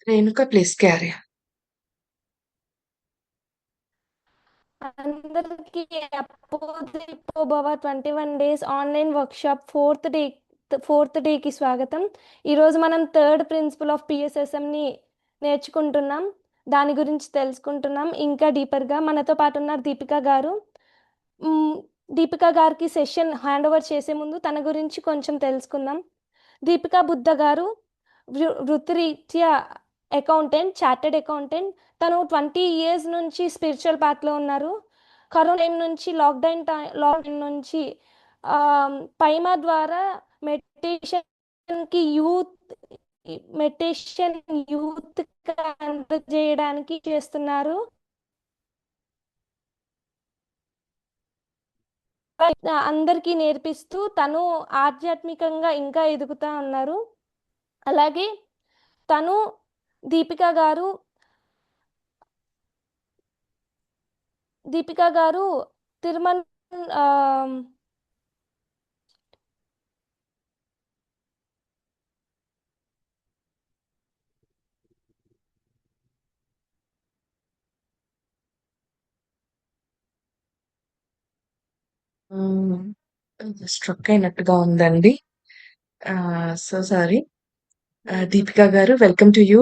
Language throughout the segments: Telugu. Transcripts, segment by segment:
Renuka please carry. అందరికి అపోజిపోభవ 21 days ఆన్లైన్ వర్క్షాప్ ఫోర్త్ డేకి స్వాగతం. ఈరోజు మనం థర్డ్ ప్రిన్సిపల్ ఆఫ్ పిఎస్ఎస్ఎంని నేర్చుకుంటున్నాం, దాని గురించి తెలుసుకుంటున్నాం. ఇంకా డీపర్గా మనతో పాటు ఉన్నారు దీపిక గారు. దీపిక గారికి సెషన్ హ్యాండ్ ఓవర్ చేసే ముందు తన గురించి కొంచెం తెలుసుకుందాం. దీపికా బుద్ధ గారు వృత్తిరీత్యా అకౌంటెంట్, చార్టెడ్ అకౌంటెంట్. తను 20 years నుంచి స్పిరిచువల్ పాత్లో ఉన్నారు. కరోనా టైం నుంచి లాక్డౌన్ నుంచి పైమా ద్వారా మెడిటేషన్కి యూత్ అందజేయడానికి చేస్తున్నారు. అందరికీ నేర్పిస్తూ తను ఆధ్యాత్మికంగా ఇంకా ఎదుగుతా ఉన్నారు. అలాగే తను దీపిక గారు తిరుమల స్ట్రక్ అయినట్టుగా ఉందండి. So sorry. దీపిక గారు, welcome to you.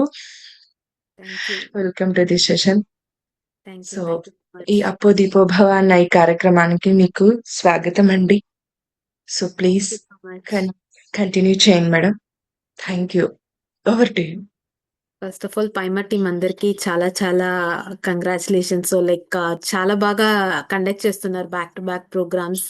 Thank you. Welcome to the session. Thank so you. Thank you so ఈ మచ్. అప్పో దీపో భవ అన్న ఈ కార్యక్రమానికి మీకు స్వాగతం అండి. So please thank you so much. Continue చేయండి madam. Thank you. Over to you. First of all పైమా టీం అందరికి చాలా చాలా కంగ్రాచులేషన్స్. లైక్ చాలా బాగా కండక్ట్ చేస్తున్నారు back to back programs.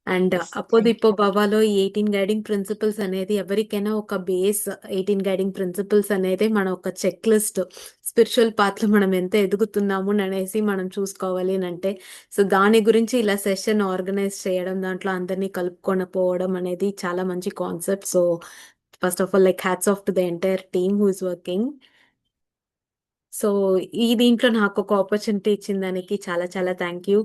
And అపోదిప్పో బాబాలో 18 గైడింగ్ ప్రిన్సిపల్స్ అనేది ఎవరికైనా ఒక బేస్. 18 గైడింగ్ ప్రిన్సిపల్స్ అనేది మన ఒక చెక్ లిస్ట్. స్పిరిచువల్ పాత్లో మనం ఎంత ఎదుగుతున్నాము అనేసి మనం చూసుకోవాలి అని అంటే, సో దాని గురించి ఇలా సెషన్ ఆర్గనైజ్ చేయడం, దాంట్లో అందరినీ కలుపుకొని పోవడం అనేది చాలా మంచి concept. So first of all like hats off to the entire team who is working. So ఈ దీంట్లో నాకు ఒక ఆపర్చునిటీ ఇచ్చిన దానికి చాలా చాలా థ్యాంక్ యూ.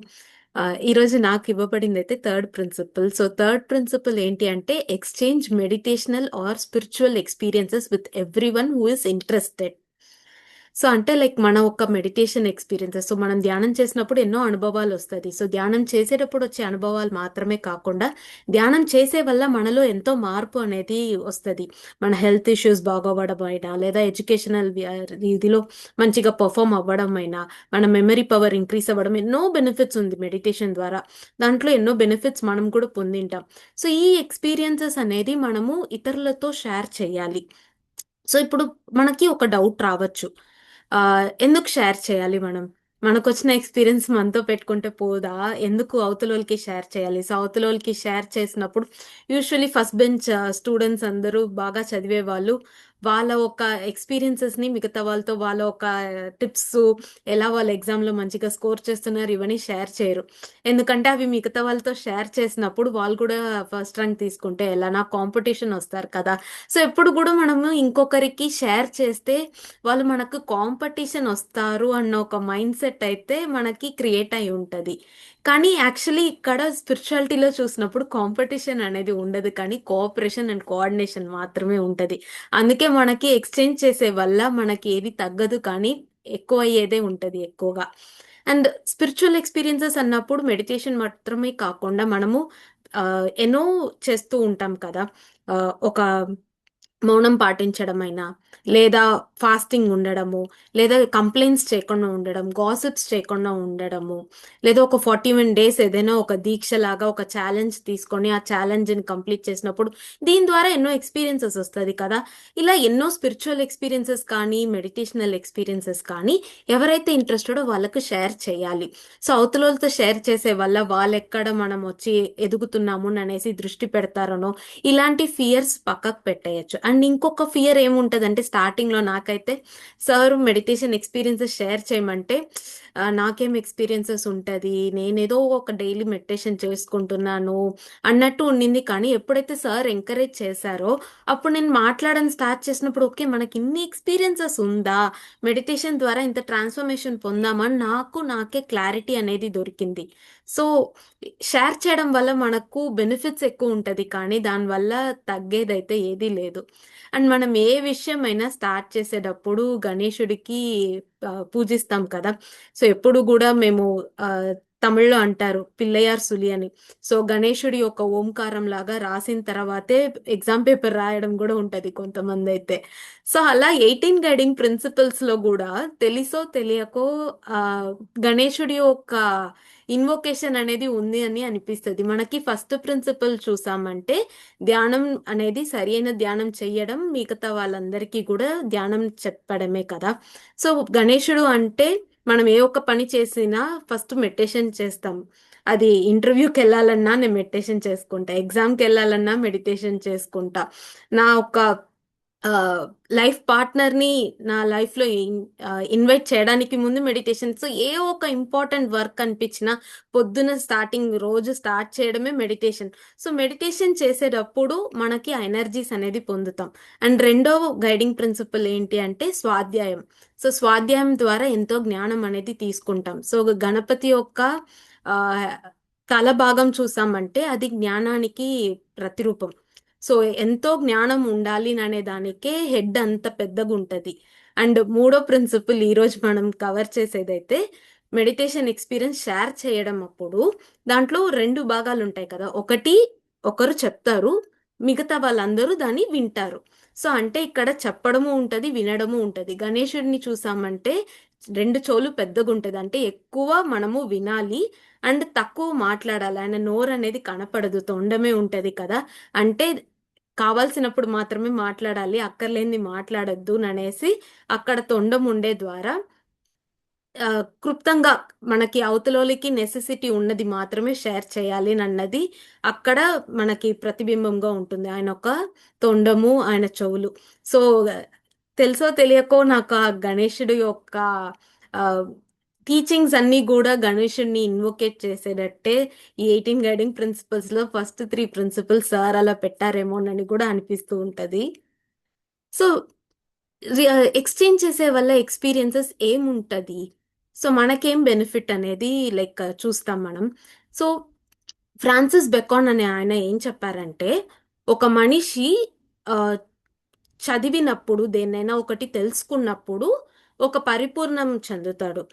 ఈరోజు నాకు ఇవ్వబడింది అయితే third principal. So third principal ఏంటి అంటే exchange meditational or spiritual experiences with every one who is interested. So అంటే లైక్ మన ఒక మెడిటేషన్ ఎక్స్పీరియన్సెస్, సో మనం ధ్యానం చేసినప్పుడు ఎన్నో అనుభవాలు వస్తుంది. సో ధ్యానం చేసేటప్పుడు వచ్చే అనుభవాలు మాత్రమే కాకుండా ధ్యానం చేసే వల్ల మనలో ఎంతో మార్పు అనేది వస్తుంది. మన హెల్త్ ఇష్యూస్ బాగోవడం అయినా, లేదా ఎడ్యుకేషనల్ ఇదిలో మంచిగా పర్ఫామ్ అవ్వడం అయినా, మన మెమరీ పవర్ ఇంక్రీస్ అవ్వడం, ఎన్నో బెనిఫిట్స్ ఉంది మెడిటేషన్ ద్వారా. దాంట్లో ఎన్నో బెనిఫిట్స్ మనం కూడా పొందింటాం. సో ఈ ఎక్స్పీరియన్సెస్ అనేది మనము ఇతరులతో షేర్ చేయాలి. సో ఇప్పుడు మనకి ఒక డౌట్ రావచ్చు, ఎందుకు షేర్ చేయాలి మనం? మనకొచ్చిన ఎక్స్పీరియన్స్ మనతో పెట్టుకుంటే పోదా? ఎందుకు అవతలోళ్ళకి షేర్ చేయాలి? సో అవతలోళ్ళకి షేర్ చేసినప్పుడు యూజువలీ ఫస్ట్ బెంచ్ స్టూడెంట్స్ అందరూ బాగా చదివే వాళ్ళు వాళ్ళ ఒక ఎక్స్పీరియన్సెస్ని మిగతా వాళ్ళతో, వాళ్ళ ఒక టిప్స్, ఎలా వాళ్ళ ఎగ్జామ్లో మంచిగా స్కోర్ చేస్తున్నారు, ఇవన్నీ షేర్ చేయరు. ఎందుకంటే అవి మిగతా వాళ్ళతో షేర్ చేసినప్పుడు వాళ్ళు కూడా ఫస్ట్ ర్యాంక్ తీసుకుంటే ఎలా, నా కాంపిటీషన్ వస్తారు కదా. సో ఎప్పుడు కూడా మనము ఇంకొకరికి షేర్ చేస్తే వాళ్ళు మనకు కాంపిటీషన్ వస్తారు అన్న ఒక మైండ్ సెట్ అయితే మనకి క్రియేట్ అయి ఉంటుంది. కానీ యాక్చువల్లీ ఇక్కడ స్పిరిచువాలిటీలో చూసినప్పుడు కాంపిటీషన్ అనేది ఉండదు, కానీ కోఆపరేషన్ అండ్ కోఆర్డినేషన్ మాత్రమే ఉంటుంది. అందుకే మనకి ఎక్స్చేంజ్ చేసే వల్ల మనకి ఏది తగ్గదు, కానీ ఎక్కువ అయ్యేదే ఉంటుంది ఎక్కువగా. అండ్ స్పిరిచువల్ ఎక్స్పీరియన్సెస్ అన్నప్పుడు మెడిటేషన్ మాత్రమే కాకుండా మనము ఎన్నో చేస్తూ ఉంటాం కదా. ఒక మౌనం పాటించడమైనా, లేదా ఫాస్టింగ్ ఉండడము, లేదా కంప్లైంట్స్ చేయకుండా ఉండడం, గాసిప్స్ చేయకుండా ఉండడము, లేదా ఒక 41 days ఏదైనా ఒక దీక్షలాగా ఒక ఛాలెంజ్ తీసుకొని ఆ ఛాలెంజ్ని కంప్లీట్ చేసినప్పుడు దీని ద్వారా ఎన్నో ఎక్స్పీరియన్సెస్ వస్తుంది కదా. ఇలా ఎన్నో స్పిరిచువల్ ఎక్స్పీరియన్సెస్ కానీ, మెడిటేషనల్ ఎక్స్పీరియన్సెస్ కానీ ఎవరైతే ఇంట్రెస్టెడో వాళ్ళకు షేర్ చేయాలి. సో అవతలతో షేర్ చేసే వల్ల వాళ్ళెక్కడ మనం వచ్చి ఎదుగుతున్నాము అనేసి దృష్టి పెడతారనో, ఇలాంటి ఫియర్స్ పక్కకు పెట్టేయచ్చు. అండ్ ఇంకొక ఫియర్ ఏముంటుందంటే, స్టార్టింగ్లో నాకైతే సార్ మెడిటేషన్ ఎక్స్పీరియన్సెస్ షేర్ చేయమంటే నాకేం ఎక్స్పీరియన్సెస్ ఉంటుంది, నేనేదో ఒక డైలీ మెడిటేషన్ చేసుకుంటున్నాను అన్నట్టు ఉండింది. కానీ ఎప్పుడైతే సార్ ఎంకరేజ్ చేశారో అప్పుడు నేను మాట్లాడడం స్టార్ట్ చేసినప్పుడు, ఓకే మనకి ఇన్ని ఎక్స్పీరియన్సెస్ ఉందా, మెడిటేషన్ ద్వారా ఇంత ట్రాన్స్ఫర్మేషన్ పొందామని నాకే క్లారిటీ అనేది దొరికింది. సో షేర్ చేయడం వల్ల మనకు బెనిఫిట్స్ ఎక్కువ ఉంటుంది, కానీ దానివల్ల తగ్గేదైతే ఏదీ లేదు. అండ్ మనం ఏ విషయమైనా స్టార్ట్ చేసేటప్పుడు గణేశుడికి పూజిస్తాం కదా. సో ఎప్పుడు కూడా మేము తమిళ్లో అంటారు పిల్లయార్ సులి అని. సో గణేశుడి యొక్క ఓంకారం లాగా రాసిన తర్వాతే ఎగ్జామ్ పేపర్ రాయడం కూడా ఉంటది కొంతమంది అయితే. సో అలా 18 గైడింగ్ ప్రిన్సిపల్స్ లో కూడా తెలిసో తెలియకో ఆ గణేశుడి యొక్క ఇన్వొకేషన్ అనేది ఉంది అని అనిపిస్తుంది. మనకి ఫస్ట్ ప్రిన్సిపల్ చూసామంటే ధ్యానం అనేది సరైన ధ్యానం చెయ్యడం, మిగతా వాళ్ళందరికీ కూడా ధ్యానం చెప్పడమే కదా. సో గణేశుడు అంటే మనం ఏ ఒక్క పని చేసినా ఫస్ట్ మెడిటేషన్ చేస్తాం. అది ఇంటర్వ్యూకి వెళ్ళాలన్నా నేను మెడిటేషన్ చేసుకుంటా, ఎగ్జామ్కి వెళ్ళాలన్నా మెడిటేషన్ చేసుకుంటా. నా ఒక లైఫ్ పార్ట్నర్ని నా లైఫ్లో ఇన్వైట్ చేయడానికి ముందు మెడిటేషన్. సో ఏ ఒక ఇంపార్టెంట్ వర్క్ అనిపించినా పొద్దున రోజు స్టార్ట్ చేయడమే మెడిటేషన్. సో మెడిటేషన్ చేసేటప్పుడు మనకి ఎనర్జీస్ అనేది పొందుతాం. అండ్ రెండో గైడింగ్ ప్రిన్సిపల్ ఏంటి అంటే స్వాధ్యాయం. సో స్వాధ్యాయం ద్వారా ఎంతో జ్ఞానం అనేది తీసుకుంటాం. సో గణపతి యొక్క తల భాగం చూసామంటే అది జ్ఞానానికి ప్రతిరూపం. సో ఎంతో జ్ఞానం ఉండాలి అనే దానికే హెడ్ అంత పెద్దగా ఉంటుంది. అండ్ మూడో ప్రిన్సిపల్ ఈరోజు మనం కవర్ చేసేదైతే మెడిటేషన్ ఎక్స్పీరియన్స్ షేర్ చేయడం. అప్పుడు దాంట్లో 2 భాగాలు ఉంటాయి కదా. ఒకరు చెప్తారు, మిగతా వాళ్ళందరూ దాన్ని వింటారు. సో అంటే ఇక్కడ చెప్పడము ఉంటది, వినడము ఉంటది. గణేశుడిని చూసామంటే 2 చెవులు పెద్దగా ఉంటది, అంటే ఎక్కువ మనము వినాలి అండ్ తక్కువ మాట్లాడాలి. ఆయన నోరు అనేది కనపడదు, తొండమే ఉంటది కదా. అంటే కావాల్సినప్పుడు మాత్రమే మాట్లాడాలి, అక్కర్లేనిది మాట్లాడద్దు అనేసి అక్కడ తొండం ఉండే ద్వారా క్లుప్తంగా మనకి అవతలోలికి నెసెసిటీ ఉన్నది మాత్రమే షేర్ చేయాలి అన్నది అక్కడ మనకి ప్రతిబింబంగా ఉంటుంది. ఆయన ఒక తొండము, ఆయన చెవులు. సో తెలుసో తెలియకో నాకు ఆ గణేశుడి యొక్క టీచింగ్స్ అన్నీ కూడా గణేశుడిని ఇన్వోకేట్ చేసేటట్టే ఈ 18 గైడింగ్ ప్రిన్సిపల్స్ లో ఫస్ట్ 3 ప్రిన్సిపల్స్ సార్ అలా పెట్టారేమోనని కూడా అనిపిస్తూ ఉంటది. సో ఎక్స్చేంజ్ చేసే వల్ల ఎక్స్పీరియన్సెస్ ఏముంటది, సో మనకేం బెనిఫిట్ అనేది లైక్ చూస్తాం మనం. సో ఫ్రాన్సిస్ బెకాన్ అనే ఆయన ఏం చెప్పారంటే, ఒక మనిషి చదివినప్పుడు, దేన్నైనా ఒకటి తెలుసుకున్నప్పుడు ఒక పరిపూర్ణం చెందుతాడు.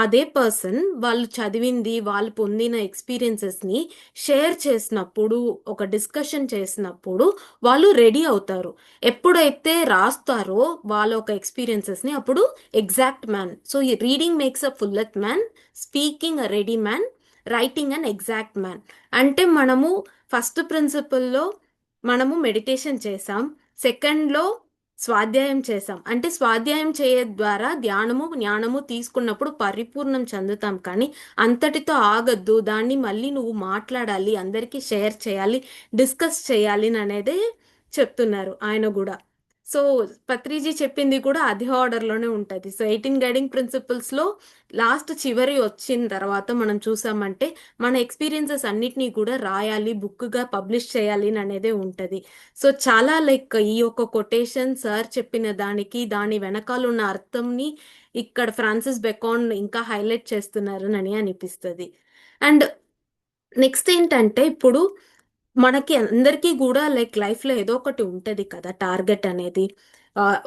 అదే పర్సన్ వాళ్ళు చదివింది, వాళ్ళు పొందిన ఎక్స్పీరియన్సెస్ని షేర్ చేసినప్పుడు, ఒక డిస్కషన్ చేసినప్పుడు వాళ్ళు రెడీ అవుతారు. ఎప్పుడైతే రాస్తారో వాళ్ళ ఒక ఎక్స్పీరియన్సెస్ని, అప్పుడు ఎగ్జాక్ట్ మ్యాన్. సో ఈ reading makes a full man, speaking a ready man, writing an exact man. అంటే మనము ఫస్ట్ ప్రిన్సిపల్లో మనము మెడిటేషన్ చేసాం, సెకండ్లో స్వాధ్యాయం చేసాం. అంటే స్వాధ్యాయం ద్వారా ధ్యానము జ్ఞానము తీసుకున్నప్పుడు పరిపూర్ణం చెందుతాం, కానీ అంతటితో ఆగద్దు. దాన్ని మళ్ళీ నువ్వు మాట్లాడాలి, అందరికీ షేర్ చేయాలి, డిస్కస్ చేయాలి అనేది చెప్తున్నారు ఆయన కూడా. సో పత్రిజీ చెప్పింది కూడా అదే ఆర్డర్లోనే ఉంటుంది. సో 18 గైడింగ్ ప్రిన్సిపల్స్లో లాస్ట్ చివరి వచ్చిన తర్వాత మనం చూసామంటే మన ఎక్స్పీరియన్సెస్ అన్నిటినీ కూడా రాయాలి, బుక్గా పబ్లిష్ చేయాలి అనేదే ఉంటుంది. సో చాలా లైక్ ఈ యొక్క కొటేషన్ సార్ చెప్పిన దానికి, దాని వెనకాల ఉన్న అర్థంని ఇక్కడ ఫ్రాన్సిస్ బెకాన్ ఇంకా హైలైట్ చేస్తున్నారు అని అనిపిస్తుంది. అండ్ నెక్స్ట్ ఏంటంటే, ఇప్పుడు మనకి అందరికీ కూడా లైక్ లైఫ్లో ఏదో ఒకటి ఉంటుంది కదా, టార్గెట్ అనేది,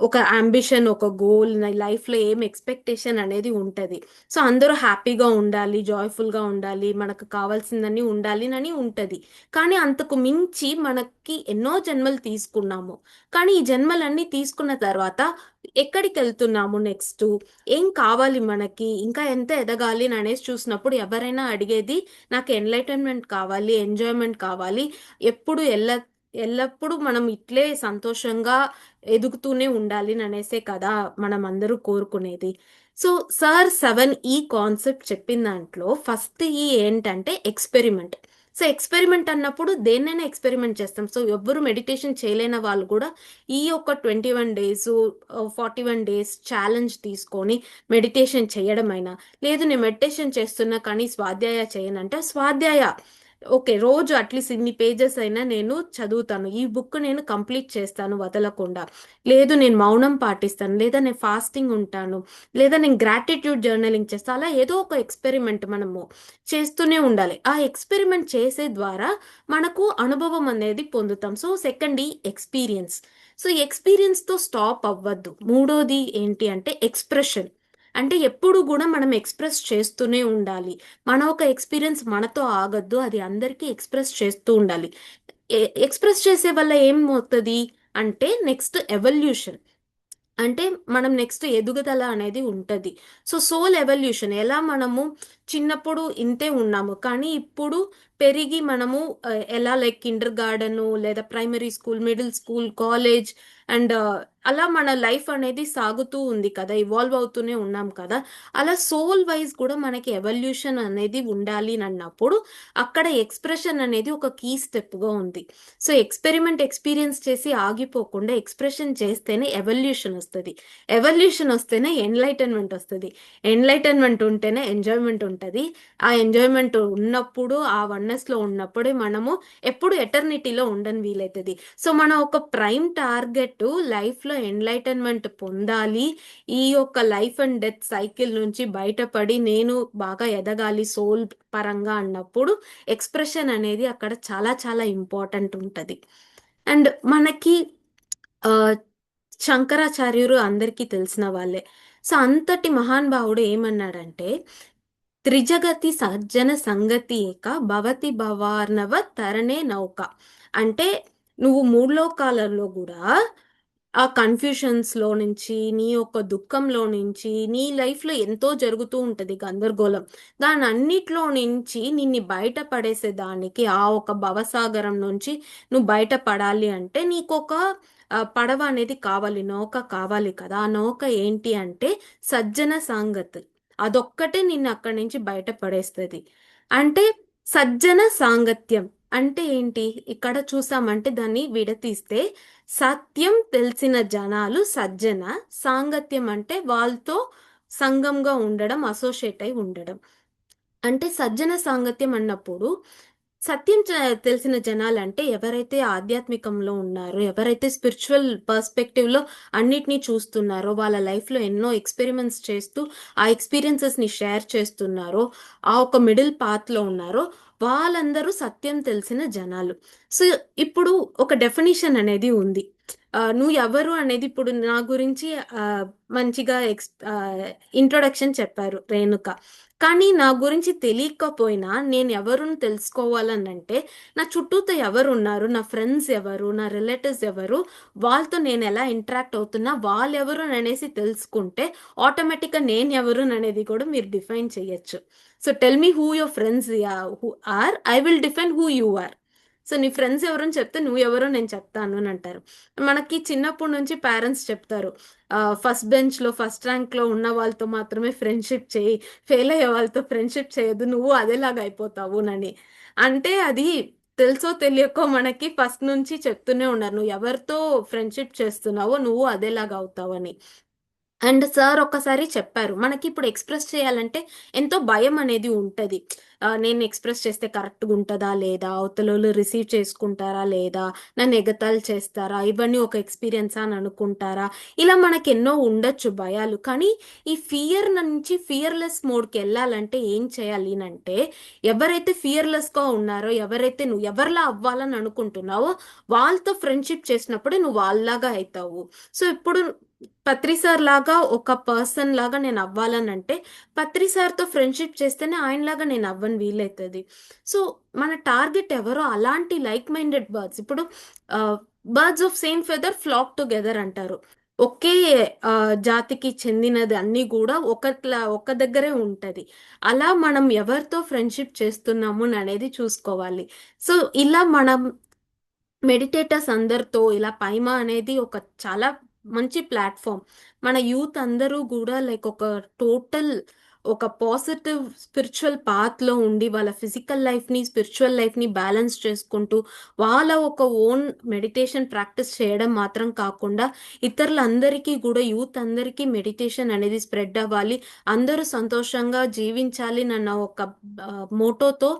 ఒక అంబిషన్, ఒక గోల్, లైఫ్లో ఏం ఎక్స్పెక్టేషన్ అనేది ఉంటుంది. సో అందరూ హ్యాపీగా ఉండాలి, జాయ్ఫుల్గా ఉండాలి, మనకు కావాల్సిందని ఉండాలి అని ఉంటుంది. కానీ అంతకు మించి మనకి ఎన్నో జన్మలు తీసుకున్నాము, కానీ ఈ జన్మలన్నీ తీసుకున్న తర్వాత ఎక్కడికి వెళ్తున్నాము, నెక్స్ట్ ఏం కావాలి మనకి, ఇంకా ఎంత ఎదగాలి అనేసి చూసినప్పుడు ఎవరైనా అడిగేది నాకు ఎన్లైటన్మెంట్ కావాలి, ఎంజాయ్మెంట్ కావాలి, ఎల్లప్పుడూ మనం ఇట్లే సంతోషంగా ఎదుగుతూనే ఉండాలి అనేసే కదా మనం అందరూ కోరుకునేది. సో సార్ 7E కాన్సెప్ట్ చెప్పిన దాంట్లో ఫస్ట్ ఈ ఏంటంటే ఎక్స్పెరిమెంట్. సో ఎక్స్పెరిమెంట్ అన్నప్పుడు దేన్నైనా ఎక్స్పెరిమెంట్ చేస్తాం. సో ఎవ్వరు మెడిటేషన్ చేయలేని వాళ్ళు కూడా ఈ యొక్క 21 days 41 days ఛాలెంజ్ తీసుకొని మెడిటేషన్ చేయడమైనా, లేదు నేను మెడిటేషన్ చేస్తున్నా కానీ స్వాధ్యాయ చేయనంటే స్వాధ్యాయ ఓకే, రోజు అట్లీస్ట్ ఇన్ని పేజెస్ అయినా నేను చదువుతాను, ఈ బుక్ నేను కంప్లీట్ చేస్తాను వదలకుండా, లేదు నేను మౌనం పాటిస్తాను, లేదా నేను ఫాస్టింగ్ ఉంటాను, లేదా నేను గ్రాటిట్యూడ్ జర్నలింగ్ చేస్తాను. అలా ఏదో ఒక ఎక్స్పెరిమెంట్ మనము చేస్తూనే ఉండాలి. ఆ ఎక్స్పెరిమెంట్ చేసే ద్వారా మనకు అనుభవం అనేది పొందుతాం. సో సెకండ్ ఈ ఎక్స్పీరియన్స్. సో ఎక్స్పీరియన్స్తో స్టాప్ అవ్వద్దు. మూడోది ఏంటి అంటే ఎక్స్ప్రెషన్. అంటే ఎప్పుడు కూడా మనం ఎక్స్ప్రెస్ చేస్తూనే ఉండాలి. మన ఒక ఎక్స్పీరియన్స్ మనతో ఆగద్దు, అది అందరికీ ఎక్స్ప్రెస్ చేస్తూ ఉండాలి. ఎక్స్ప్రెస్ చేసే వల్ల ఏం అవుతుంది అంటే నెక్స్ట్ ఎవల్యూషన్, అంటే మనం నెక్స్ట్ ఎదుగుదల అనేది ఉంటుంది. సో సోల్ ఎవల్యూషన్, ఎలా మనము చిన్నప్పుడు ఇంతే ఉన్నాము కానీ ఇప్పుడు పెరిగి మనము ఎలా లైక్ కిండర్ గార్డెన్ లేదా primary school, middle school, college and అలా మన లైఫ్ అనేది సాగుతూ ఉంది కదా, ఇవాల్వ్ అవుతూనే ఉన్నాం కదా. అలా సోల్ వైజ్ కూడా మనకి ఎవల్యూషన్ అనేది ఉండాలి అని అన్నప్పుడు అక్కడ ఎక్స్ప్రెషన్ అనేది ఒక కీ స్టెప్గా ఉంది. సో ఎక్స్పెరిమెంట్ ఎక్స్పీరియన్స్ చేసి ఆగిపోకుండా ఎక్స్ప్రెషన్ చేస్తేనే ఎవల్యూషన్ వస్తుంది. ఎవల్యూషన్ వస్తేనే ఎన్లైటన్మెంట్ వస్తుంది. ఎన్లైటన్మెంట్ ఉంటేనే ఎంజాయ్మెంట్ ఉంటుంది. ఆ ఎంజాయ్మెంట్ ఉన్నప్పుడు, ఆ వన్నెస్లో ఉన్నప్పుడే మనము ఎప్పుడు ఎటర్నిటీలో ఉండని వీలవుతుంది. సో మనం ఒక ప్రైమ్ టార్గెట్ లైఫ్లో ఎన్లైటన్మెంట్ పొందాలి, ఈ యొక్క లైఫ్ అండ్ డెత్ సైకిల్ నుంచి బయటపడి నేను బాగా ఎదగాలి సోల్ పరంగా అన్నప్పుడు ఎక్స్ప్రెషన్ అనేది అక్కడ చాలా చాలా ఇంపార్టెంట్ ఉంటుంది. అండ్ మనకి ఆ, శంకరాచార్యులు అందరికీ తెలిసిన వాళ్ళే. సో అంతటి మహానుభావుడు ఏమన్నాడంటే, త్రిజగతి సజ్జన సంగతి ఏక భవతి భవార్ణవ తరణే నౌక. అంటే నువ్వు మూడు లోకాలలో కూడా ఆ కన్ఫ్యూషన్స్లో నుంచి, నీ యొక్క దుఃఖంలో నుంచి, నీ లైఫ్లో ఎంతో జరుగుతూ ఉంటుంది గందరగోళం, దాని అన్నిట్లో నుంచి నిన్ను బయటపడేసే దానికి, ఆ ఒక భవసాగరం నుంచి నువ్వు బయటపడాలి అంటే నీకు ఒక పడవ అనేది కావాలి, నౌక కావాలి కదా. ఆ నౌక ఏంటి అంటే సజ్జన సాంగత్. అదొక్కటే నిన్ను అక్కడి నుంచి బయటపడేస్తుంది. అంటే సజ్జన సాంగత్యం అంటే ఏంటి, ఇక్కడ చూసామంటే దాన్ని విడతీస్తే సత్యం తెలిసిన జనాలు సజ్జన, సాంగత్యం అంటే వాళ్ళతో సంఘంగా ఉండడం, అసోసియేట్ అయి ఉండడం. అంటే సజ్జన సాంగత్యం అన్నప్పుడు సత్యం తెలిసిన జనాలు అంటే ఎవరైతే ఆధ్యాత్మికంలో ఉన్నారో, ఎవరైతే స్పిరిచువల్ పర్స్పెక్టివ్లో అన్నిటినీ చూస్తున్నారో, వాళ్ళ లైఫ్లో ఎన్నో ఎక్స్పెరిమెంట్స్ చేస్తూ ఆ ఎక్స్పీరియన్సెస్ని షేర్ చేస్తున్నారో, ఆ ఒక మిడిల్ పాత్లో ఉన్నారో వాళ్ళందరూ సత్యం తెలిసిన జనాలు. సో ఇప్పుడు ఒక డెఫినిషన్ అనేది ఉంది. నువ్వు ఎవరు అనేది ఇప్పుడు నా గురించి మంచిగా ఇంట్రొడక్షన్ చెప్పారు రేణుక, కానీ నా గురించి తెలియకపోయినా నేను ఎవరుని తెలుసుకోవాలనంటే నా చుట్టూతో ఎవరు ఉన్నారు, నా ఫ్రెండ్స్ ఎవరు, నా రిలేటివ్స్ ఎవరు, వాళ్ళతో నేను ఎలా ఇంటరాక్ట్ అవుతున్నా, వాళ్ళు ఎవరు అనేసి తెలుసుకుంటే ఆటోమేటిక్గా నేను ఎవరు అనేది కూడా మీరు డిఫైన్ చేయొచ్చు. So tell me who your friends who are, I will define who you are. So నీ ఫ్రెండ్స్ ఎవరని చెప్తే నువ్వు ఎవరో నేను చెప్తాను అని అంటారు. మనకి చిన్నప్పటి నుంచి పేరెంట్స్ చెప్తారు, ఫస్ట్ బెంచ్లో ఫస్ట్ ర్యాంక్లో ఉన్న వాళ్ళతో మాత్రమే ఫ్రెండ్షిప్ చేయి, ఫెయిల్ అయ్యే వాళ్ళతో ఫ్రెండ్షిప్ చేయొద్దు, నువ్వు అదేలాగా అయిపోతావు అని. అంటే అది తెలుసో తెలియకో మనకి ఫస్ట్ నుంచి చెప్తూనే ఉన్నారు, నువ్వు ఎవరితో ఫ్రెండ్షిప్ చేస్తున్నావో నువ్వు అదేలాగా అవుతావని. అండ్ సార్ ఒక్కసారి చెప్పారు, మనకి ఇప్పుడు ఎక్స్ప్రెస్ చేయాలంటే ఎంతో భయం అనేది ఉంటుంది. నేను ఎక్స్ప్రెస్ చేస్తే కరెక్ట్గా ఉంటుందా లేదా, అవతల రిసీవ్ చేసుకుంటారా లేదా, నన్ను ఎగతాళి చేస్తారా, ఇవన్నీ ఒక ఎక్స్పీరియన్స్ అని అనుకుంటారా, ఇలా మనకి ఎన్నో ఉండొచ్చు భయాలు. కానీ ఈ ఫియర్ నుంచి ఫియర్లెస్ మోడ్కి వెళ్ళాలంటే ఏం చేయాలి అంటే, ఎవరైతే ఫియర్లెస్గా ఉన్నారో, ఎవరైతే నువ్వు ఎవరిలా అవ్వాలని అనుకుంటున్నావో వాళ్ళతో ఫ్రెండ్షిప్ చేసినప్పుడే నువ్వు వాళ్ళలాగా అవుతావు. సో ఇప్పుడు పత్రి సార్ లాగా ఒక పర్సన్ లాగా నేను అవ్వాలని అంటే పత్రి సార్తో ఫ్రెండ్షిప్ చేస్తేనే ఆయనలాగా నేను అవ్వని వీలవుతుంది. సో మన టార్గెట్ ఎవరో అలాంటి లైక్ మైండెడ్ బర్డ్స్. ఇప్పుడు birds of same feather flock together అంటారు. ఒకే జాతికి చెందినది అన్నీ కూడా ఒక దగ్గరే ఉంటుంది. అలా మనం ఎవరితో ఫ్రెండ్షిప్ చేస్తున్నాము అనేది చూసుకోవాలి. సో ఇలా మనం మెడిటేటర్స్ అందరితో ఇలా పైమా అనేది ఒక చాలా మంచి ప్లాట్ఫామ్. మన యూత్ అందరూ కూడా లైక్ ఒక టోటల్ ఒక పాజిటివ్ స్పిరిచువల్ పాత్లో ఉండి వాళ్ళ ఫిజికల్ లైఫ్ని స్పిరిచువల్ లైఫ్ని బ్యాలెన్స్ చేసుకుంటూ వాళ్ళ ఒక ఓన్ మెడిటేషన్ ప్రాక్టీస్ చేయడం మాత్రం కాకుండా ఇతరులందరికీ కూడా యూత్ అందరికీ మెడిటేషన్ అనేది స్ప్రెడ్ అవ్వాలి, అందరూ సంతోషంగా జీవించాలి అన్న ఒక మోటోతో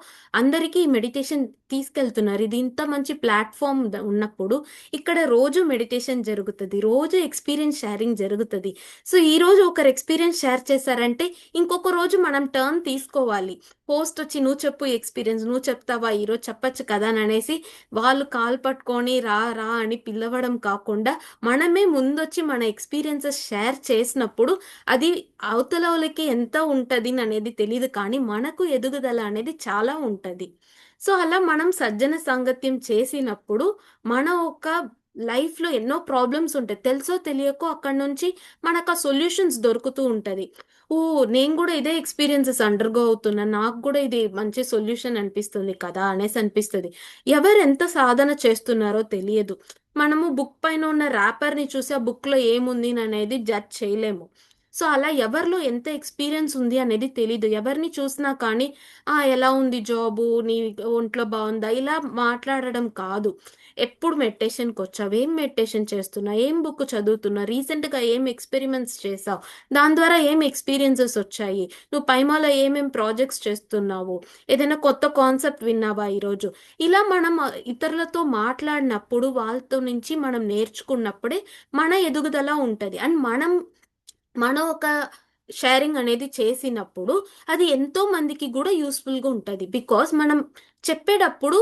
అందరికీ మెడిటేషన్ తీసుకెళ్తున్నారు. ఇది ఇంత మంచి ప్లాట్ఫామ్ ఉన్నప్పుడు ఇక్కడ రోజు మెడిటేషన్ జరుగుతుంది, రోజు ఎక్స్పీరియన్స్ షేరింగ్ జరుగుతుంది. సో ఈ రోజు ఒకరు ఎక్స్పీరియన్స్ షేర్ చేశారంటే ఇంకొక రోజు మనం టర్న్ తీసుకోవాలి. పోస్ట్ వచ్చి నువ్వు చెప్పు ఎక్స్పీరియన్స్, నువ్వు చెప్తావా ఈరోజు చెప్పచ్చు కదా అని అనేసి వాళ్ళు కాలు పట్టుకొని రా రా అని పిలవడం కాకుండా మనమే ముందొచ్చి మన ఎక్స్పీరియన్సెస్ షేర్ చేసినప్పుడు అది అవతల వాళ్ళకి ఎంత ఉంటుంది అనేది తెలియదు, కానీ మనకు ఎదుగుదల అనేది చాలా ఉంటుంది. సో అలా మనం సజ్జన సాంగత్యం చేసినప్పుడు మన ఒక లైఫ్లో ఎన్నో ప్రాబ్లమ్స్ ఉంటాయి, తెలుసో తెలియకో అక్కడ నుంచి మనకు ఆ సొల్యూషన్స్ దొరుకుతూ ఉంటుంది. ఓ నేను కూడా ఇదే ఎక్స్పీరియన్సెస్ అండర్గో అవుతున్నా, నాకు కూడా ఇది మంచి సొల్యూషన్ అనిపిస్తుంది కదా అనేసి అనిపిస్తుంది. ఎవరు ఎంత సాధన చేస్తున్నారో తెలియదు. మనము బుక్ పైన ఉన్న ర్యాపర్ని చూసి ఆ బుక్లో ఏముంది అనేది జడ్జ్ చేయలేము. సో అలా ఎవరిలో ఎంత ఎక్స్పీరియన్స్ ఉంది అనేది తెలీదు. ఎవరిని చూసినా కానీ ఎలా ఉంది జాబు, నీ ఒంట్లో బాగుందా ఇలా మాట్లాడడం కాదు. ఎప్పుడు మెడిటేషన్కి వచ్చావు, ఏం మెడిటేషన్ చేస్తున్నా, ఏం బుక్ చదువుతున్నా, రీసెంట్గా ఏం ఎక్స్పెరిమెంట్స్ చేసావు, దాని ద్వారా ఏం ఎక్స్పీరియన్సెస్ వచ్చాయి, నువ్వు పైమాలో ఏమేం ప్రాజెక్ట్స్ చేస్తున్నావు, ఏదైనా కొత్త కాన్సెప్ట్ విన్నావా ఈరోజు. ఇలా మనం ఇతరులతో మాట్లాడినప్పుడు వాళ్ళతో నుంచి మనం నేర్చుకున్నప్పుడే మన ఎదుగుదల ఉంటుంది. అండ్ మనం ఒక షేరింగ్ అనేది చేసినప్పుడు అది ఎంతో మందికి కూడా యూస్ఫుల్గా ఉంటుంది. బికాస్ మనం చెప్పేటప్పుడు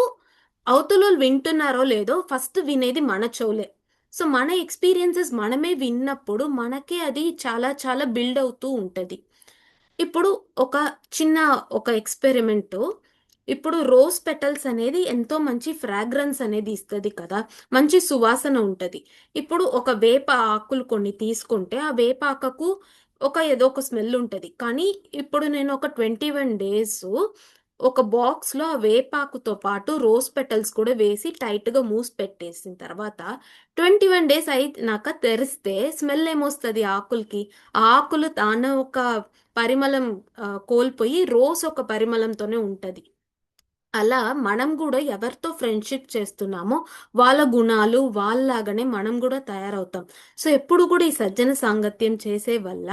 అవతల వింటున్నారో లేదో ఫస్ట్ వినేది మన చెవులే. సో మన ఎక్స్పీరియన్సెస్ మనమే విన్నప్పుడు మనకే అది చాలా చాలా బిల్డ్ అవుతూ ఉంటుంది. ఇప్పుడు ఒక ఎక్స్పెరిమెంట్, ఇప్పుడు రోజ్ పెటల్స్ అనేది ఎంతో మంచి ఫ్రాగ్రెన్స్ అనేది ఇస్తుంది కదా, మంచి సువాసన ఉంటుంది. ఇప్పుడు ఒక వేప ఆకులు కొన్ని తీసుకుంటే ఆ వేప ఆకకు ఏదో ఒక స్మెల్ ఉంటుంది. కానీ ఇప్పుడు నేను ఒక 21 days ఒక బాక్స్లో ఆ వేపాకుతో పాటు రోజ్ పెటల్స్ కూడా వేసి టైట్గా మూసి పెట్టేసిన తర్వాత 21 days అయినాక తెరిస్తే స్మెల్ ఏమొస్తుంది ఆకులకి, ఆ ఆకులు తాను ఒక పరిమళం కోల్పోయి రోజ్ ఒక పరిమళంతోనే ఉంటుంది. అలా మనం కూడా ఎవరితో ఫ్రెండ్షిప్ చేస్తున్నామో వాళ్ళ గుణాలు వాళ్ళలాగానే మనం కూడా తయారవుతాం. సో ఎప్పుడు కూడా ఈ సజ్జన సాంగత్యం చేసే వల్ల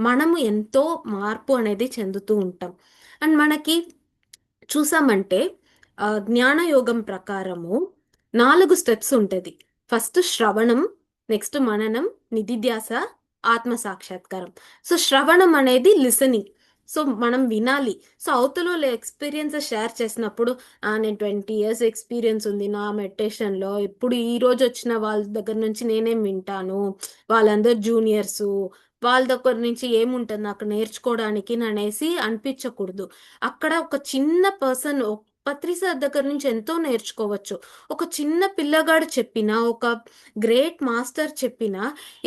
మనము ఎంతో మార్పు అనేది చెందుతూ ఉంటాం. అండ్ మనకి చూసామంటే జ్ఞానయోగం ప్రకారము 4 స్టెప్స్ ఉంటుంది. ఫస్ట్ శ్రవణం, నెక్స్ట్ మననం, నిధిధ్యాస, ఆత్మ సాక్షాత్కారం. సో శ్రవణం అనేది లిసనింగ్. సో మనం వినాలి. సో అవతల ఎక్స్పీరియన్సెస్ షేర్ చేసినప్పుడు నేను 20 years ఎక్స్పీరియన్స్ ఉంది నా మెడిటేషన్లో, ఇప్పుడు ఈ రోజు వచ్చిన వాళ్ళ దగ్గర నుంచి నేనేం వింటాను, వాళ్ళందరూ జూనియర్సు, వాళ్ళ దగ్గర నుంచి ఏముంటుంది నాకు నేర్చుకోవడానికి అనేసి అనిపించకూడదు. అక్కడ ఒక చిన్న పర్సన్ పత్రి సార్ దగ్గర నుంచి ఎంతో నేర్చుకోవచ్చు. ఒక చిన్న పిల్లగాడు చెప్పినా, ఒక గ్రేట్ మాస్టర్ చెప్పినా,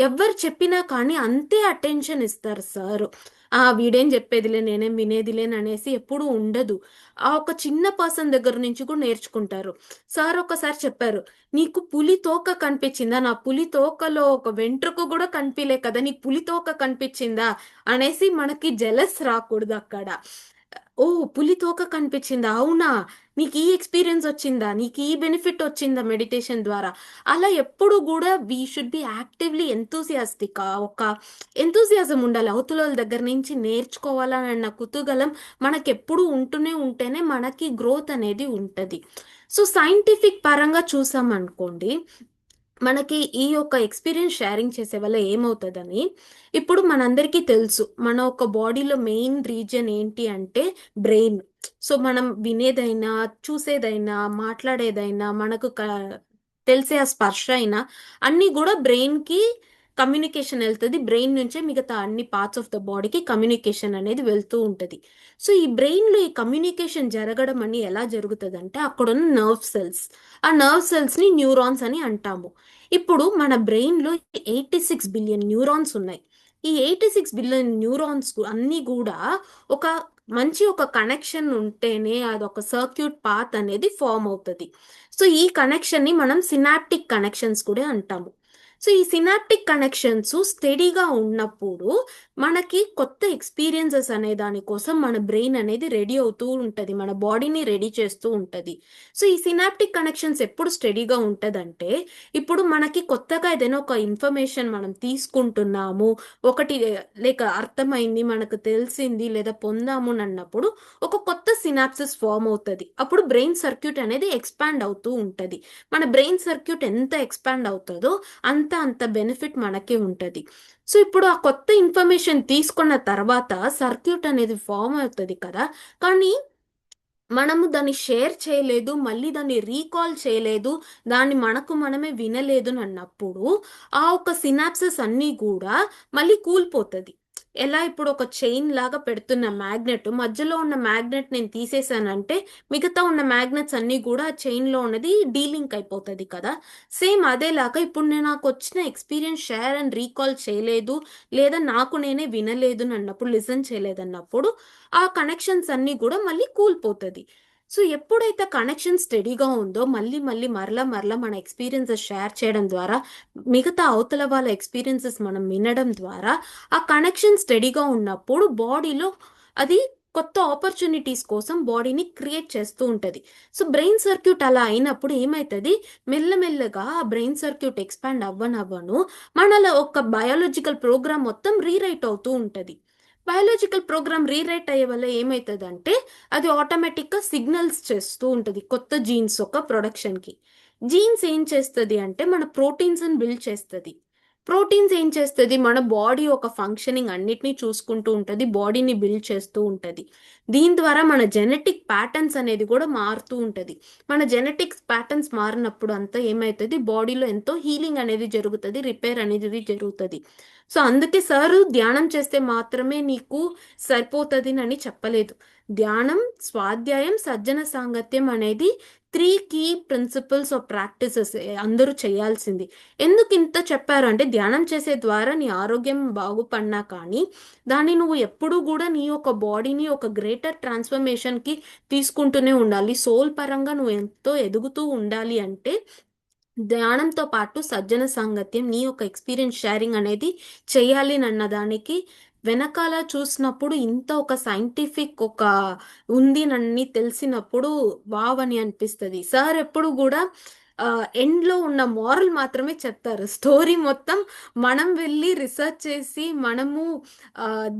ఎవరు చెప్పినా కానీ అంతే అటెన్షన్ ఇస్తారు సార్. వీడేం చెప్పేదిలే నేనేం వినేదిలేని అనేసి ఎప్పుడూ ఉండదు. ఒక చిన్న పర్సన్ దగ్గర నుంచి కూడా నేర్చుకుంటారు. సార్ ఒకసారి చెప్పారు, నీకు పులి తోక కనిపించిందా, నా పులి తోకలో ఒక వెంట్రుక కూడా కనిపించలే కదా, నీకు పులి తోక కనిపించిందా అనేసి మనకి జెలస్ రాకూడదు అక్కడ. ఓ పులి తోక కనిపించిందా, అవునా, నీకు ఈ ఎక్స్పీరియన్స్ వచ్చిందా, నీకు ఈ బెనిఫిట్ వచ్చిందా మెడిటేషన్ ద్వారా. అలా ఎప్పుడు కూడా we should be actively enthusiastic, ఒక ఎంతూసియాజం ఉండాలి. అవతల దగ్గర నుంచి నేర్చుకోవాలన్న కుతూహలం మనకి ఎప్పుడు ఉంటేనే మనకి గ్రోత్ అనేది ఉంటుంది. సో సైంటిఫిక్ పరంగా చూసామనుకోండి, మనకి ఈ యొక్క ఎక్స్పీరియన్స్ షేరింగ్ చేసే వల్ల ఏమవుతుందని ఇప్పుడు మనందరికీ తెలుసు. మన ఒక బాడీలో మెయిన్ రీజన్ ఏంటి అంటే బ్రెయిన్. సో మనం వినేదైనా, చూసేదైనా, మాట్లాడేదైనా, మనకు తెలిసే ఆ స్పర్శ అయినా అన్నీ కూడా బ్రెయిన్కి కమ్యూనికేషన్ వెళ్తుంది. బ్రెయిన్ నుంచే మిగతా అన్ని పార్ట్స్ ఆఫ్ ద బాడీకి కమ్యూనికేషన్ అనేది వెళ్తూ ఉంటుంది. సో ఈ బ్రెయిన్లో ఈ కమ్యూనికేషన్ జరగడం అని ఎలా జరుగుతుంది అంటే అక్కడున్న నర్వ్ సెల్స్, ఆ నర్వ్ సెల్స్ని న్యూరాన్స్ అని అంటాము. ఇప్పుడు మన బ్రెయిన్లో 86 బిలియన్ న్యూరాన్స్ ఉన్నాయి. ఈ 86 బిలియన్ న్యూరాన్స్ అన్నీ కూడా ఒక మంచి ఒక కనెక్షన్ ఉంటేనే అదొక సర్క్యూట్ పాత్ అనేది ఫామ్ అవుతుంది. సో ఈ కనెక్షన్ని మనం సినాప్టిక్ కనెక్షన్స్ కూడా అంటాము. సో ఈ సినాప్టిక్ కనెక్షన్స్ స్టడీగా ఉన్నప్పుడు మనకి కొత్త ఎక్స్పీరియన్సెస్ అనే దానికోసం మన బ్రెయిన్ అనేది రెడీ అవుతూ ఉంటుంది, మన బాడీని రెడీ చేస్తూ ఉంటుంది. సో ఈ సినాప్టిక్ కనెక్షన్స్ ఎప్పుడు స్టడీగా ఉంటుందంటే, ఇప్పుడు మనకి కొత్తగా ఏదైనా ఒక ఇన్ఫర్మేషన్ మనం తీసుకుంటున్నాము, ఒకటి లేక అర్థమైంది, మనకు తెలిసింది లేదా పొందాము అన్నప్పుడు ఒక కొత్త సినాప్సిస్ ఫామ్ అవుతుంది. అప్పుడు బ్రెయిన్ సర్క్యూట్ అనేది ఎక్స్పాండ్ అవుతూ ఉంటుంది. మన బ్రెయిన్ సర్క్యూట్ ఎంత ఎక్స్పాండ్ అవుతుందో అంత బెనిఫిట్ మనకే ఉంటుంది. సో ఇప్పుడు ఆ కొత్త ఇన్ఫర్మేషన్ తీసుకున్న తర్వాత సర్క్యూట్ అనేది ఫామ్ అవుతుంది కదా, కానీ మనము దాన్ని షేర్ చేయలేదు, మళ్ళీ దాన్ని రీకాల్ చేయలేదు, దాన్ని మనకు మనమే వినలేదు అని అన్నప్పుడు ఆ ఒక సినాప్సెస్ అన్నీ కూడా మళ్ళీ కూలిపోతుంది. ఎలా, ఇప్పుడు ఒక చైన్ లాగా పెడుతున్న మ్యాగ్నెట్ మధ్యలో ఉన్న మ్యాగ్నెట్ నేను తీసేసానంటే మిగతా ఉన్న మ్యాగ్నెట్స్ అన్నీ కూడా ఆ చైన్లో ఉన్నది డీలింక్ అయిపోతుంది కదా. సేమ్ అదేలాగా ఇప్పుడు నేను నాకు వచ్చిన ఎక్స్పీరియన్స్ షేర్ అండ్ రీకాల్ చేయలేదు, లేదా నాకు నేనే వినలేదు అని అన్నప్పుడు, లిసన్ చేయలేదు అన్నప్పుడు ఆ కనెక్షన్స్ అన్నీ కూడా మళ్ళీ కూలిపోతుంది. సో ఎప్పుడైతే కనెక్షన్ స్టడీగా ఉందో మళ్ళీ మళ్ళీ మరలా మరలా మన ఎక్స్పీరియన్సెస్ షేర్ చేయడం ద్వారా, మిగతా అవతల వాళ్ళ ఎక్స్పీరియన్సెస్ మనం వినడం ద్వారా ఆ కనెక్షన్ స్టడీగా ఉన్నప్పుడు బాడీలో అది కొత్త ఆపర్చునిటీస్ కోసం బాడీని క్రియేట్ చేస్తూ ఉంటుంది. సో బ్రెయిన్ సర్క్యూట్ అలా అయినప్పుడు ఏమవుతుంది, మెల్లమెల్లగా ఆ బ్రెయిన్ సర్క్యూట్ ఎక్స్పాండ్ అవ్వను మనలో ఒక బయాలజికల్ ప్రోగ్రామ్ మొత్తం రీరైట్ అవుతూ ఉంటుంది. బయాలజికల్ ప్రోగ్రామ్ రీరైట్ అయ్యే వల్ల ఏమవుతుందంటే అది ఆటోమేటిక్గా సిగ్నల్స్ చేస్తూ ఉంటుంది కొత్త జీన్స్ ఒక ప్రొడక్షన్కి. జీన్స్ ఏం చేస్తుంది అంటే మన ప్రోటీన్స్ని బిల్డ్ చేస్తుంది. ప్రోటీన్స్ ఏం చేస్తుంది, మన బాడీ ఒక ఫంక్షనింగ్ అన్నిటినీ చూసుకుంటూ ఉంటుంది, బాడీని బిల్డ్ చేస్తూ ఉంటుంది. దీని ద్వారా మన జెనెటిక్ ప్యాటర్న్స్ అనేది కూడా మారుతూ ఉంటుంది. మన జెనెటిక్స్ ప్యాటర్న్స్ మారినప్పుడు అంతా ఏమవుతుంది, బాడీలో ఎంతో హీలింగ్ అనేది జరుగుతుంది, రిపేర్ అనేది జరుగుతుంది. సో అందుకే సారు ధ్యానం చేస్తే మాత్రమే నీకు సరిపోతుంది అని చెప్పలేదు. ధ్యానం, స్వాధ్యాయం, సజ్జన సాంగత్యం అనేది 3 కీ ప్రిన్సిపల్స్ ఆఫ్ ప్రాక్టీసెస్ అందరూ చేయాల్సింది. ఎందుకు ఇంత చెప్పారు అంటే, ధ్యానం చేసే ద్వారా నీ ఆరోగ్యం బాగుపడినా కానీ దాన్ని నువ్వు ఎప్పుడూ కూడా నీ యొక్క బాడీని ఒక గ్రేటర్ ట్రాన్స్ఫర్మేషన్కి తీసుకుంటూనే ఉండాలి. సోల్ పరంగా నువ్వు ఎంతో ఎదుగుతూ ఉండాలి అంటే ధ్యానంతో పాటు సజ్జన సాంగత్యం, నీ యొక్క ఎక్స్పీరియన్స్ షేరింగ్ అనేది చేయాలి అన్న దానికి వెనకాల చూసినప్పుడు ఇంత ఒక సైంటిఫిక్ ఒక ఉంది నన్ని తెలిసినప్పుడు వావ్ అని అనిపిస్తుంది. సార్ ఎప్పుడు కూడా ఎండ్లో ఉన్న మారల్ మాత్రమే చెప్తారు. స్టోరీ మొత్తం మనం వెళ్ళి రీసెర్చ్ చేసి మనము